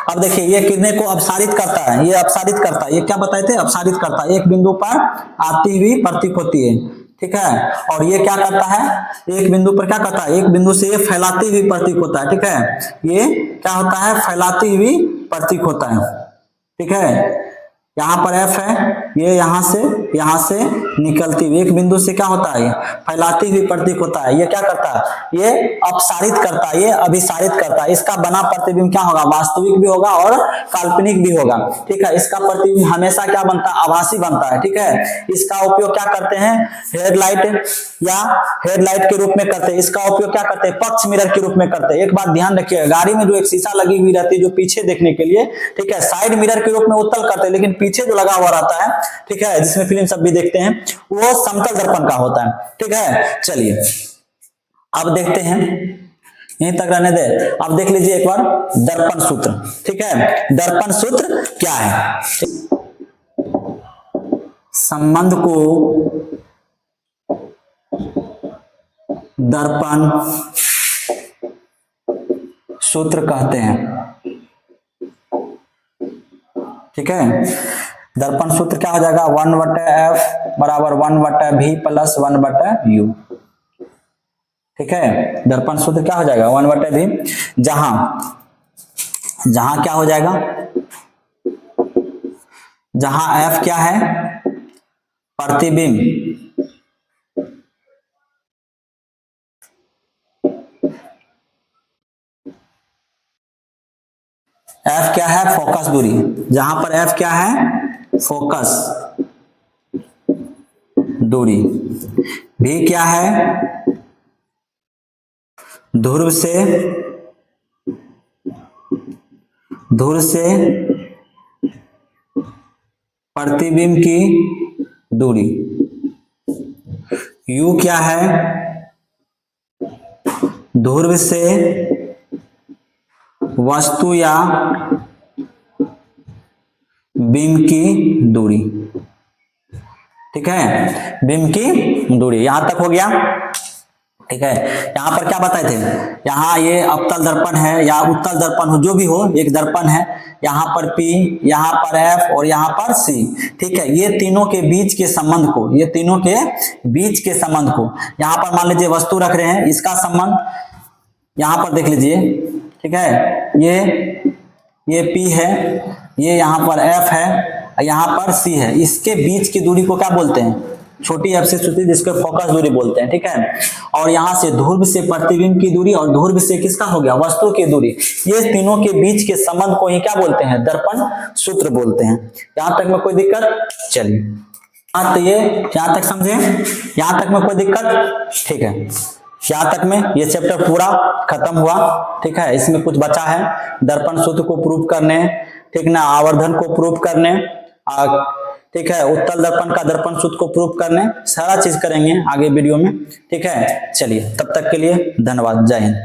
अब देखिए ये किरणें को अपसारित करता है, ये अपसारित करता है, ये क्या बताए थे, अपसारित करता है, एक बिंदु पर आती हुई प्रतीक होती है। ठीक है, और ये क्या करता है, एक बिंदु पर क्या करता है, एक बिंदु से ये फैलाती हुई प्रतीक होता है। ठीक है, ये क्या होता है, फैलाती हुई प्रतीक होता है। ठीक है, यहाँ पर F है, ये यहाँ से निकलती हुई, एक बिंदु से क्या होता है, फैलाती हुई प्रतीक होता है। ये क्या करता है, ये अपसारित करता है, ये अभिसारित करता है। इसका बना प्रतिबिंब क्या होगा, वास्तविक भी होगा और काल्पनिक भी होगा। ठीक है, इसका प्रतिबिंब हमेशा क्या बनता है, आभासी बनता है। ठीक है, इसका उपयोग क्या करते हैं, हेडलाइट या हेडलाइट के रूप में करते हैं। इसका उपयोग क्या करते हैं, पक्ष मिरर के रूप में करते हैं। एक बात ध्यान रखिएगा, गाड़ी में जो एक शीशा लगी हुई रहती है जो पीछे देखने के लिए, ठीक है, साइड मिरर के रूप में उत्तल करते हैं, लेकिन पीछे जो लगा हुआ रहता है, ठीक है, जिसमें फिल्म सब भी देखते हैं, वो समतल दर्पण का होता है। ठीक है, चलिए अब देखते हैं, यहीं तक रहने दे। अब देख लीजिए एक बार दर्पण सूत्र। ठीक है, दर्पण सूत्र क्या है, संबंध को दर्पण सूत्र कहते हैं। ठीक है, दर्पण सूत्र क्या हो जाएगा, 1/f बराबर 1/v प्लस 1/u। ठीक है, दर्पण सूत्र क्या हो जाएगा, 1/v, जहां क्या हो जाएगा, जहां f क्या है, प्रतिबिंब, f क्या है, फोकस दूरी, जहां पर f क्या है, फोकस दूरी, v क्या है, ध्रुव से प्रतिबिंब की दूरी, u क्या है, ध्रुव से वस्तु या बिंब की दूरी। ठीक है, बिंब की दूरी, यहां तक हो गया। ठीक है, यहां पर क्या बताए थे, यहाँ ये अवतल दर्पण है या उत्तल दर्पण हो, जो भी हो, एक दर्पण है, यहाँ पर P, यहाँ पर F और यहाँ पर C। ठीक है, ये तीनों के बीच के संबंध को, ये तीनों के बीच के संबंध को, यहाँ पर मान लीजिए वस्तु रख रहे हैं, इसका संबंध यहाँ पर देख लीजिए। ठीक है, ये P है, ये यहाँ पर F है, यहाँ पर C है, इसके बीच की दूरी को क्या बोलते हैं, छोटी f से छोटी, जिसको फोकस दूरी बोलते हैं। ठीक है, और यहाँ से ध्रुव से प्रतिबिंब की दूरी और ध्रुव से किसका हो गया, वस्तु की दूरी, ये तीनों के बीच के संबंध को ही क्या बोलते हैं, दर्पण सूत्र बोलते हैं। यहां तक में कोई दिक्कत? चलिए हाँ, तो ये यहाँ तक समझे, यहाँ तक में कोई दिक्कत? ठीक है, यहाँ तक में ये चैप्टर पूरा खत्म हुआ। ठीक है, इसमें कुछ बचा है दर्पण सूत्र को प्रूव करने, ठीक ना, आवर्धन को प्रूव करने, ठीक है, उत्तल दर्पण का दर्पण सूत्र को प्रूव करने, सारा चीज करेंगे आगे वीडियो में। ठीक है, चलिए तब तक के लिए धन्यवाद, जय हिंद।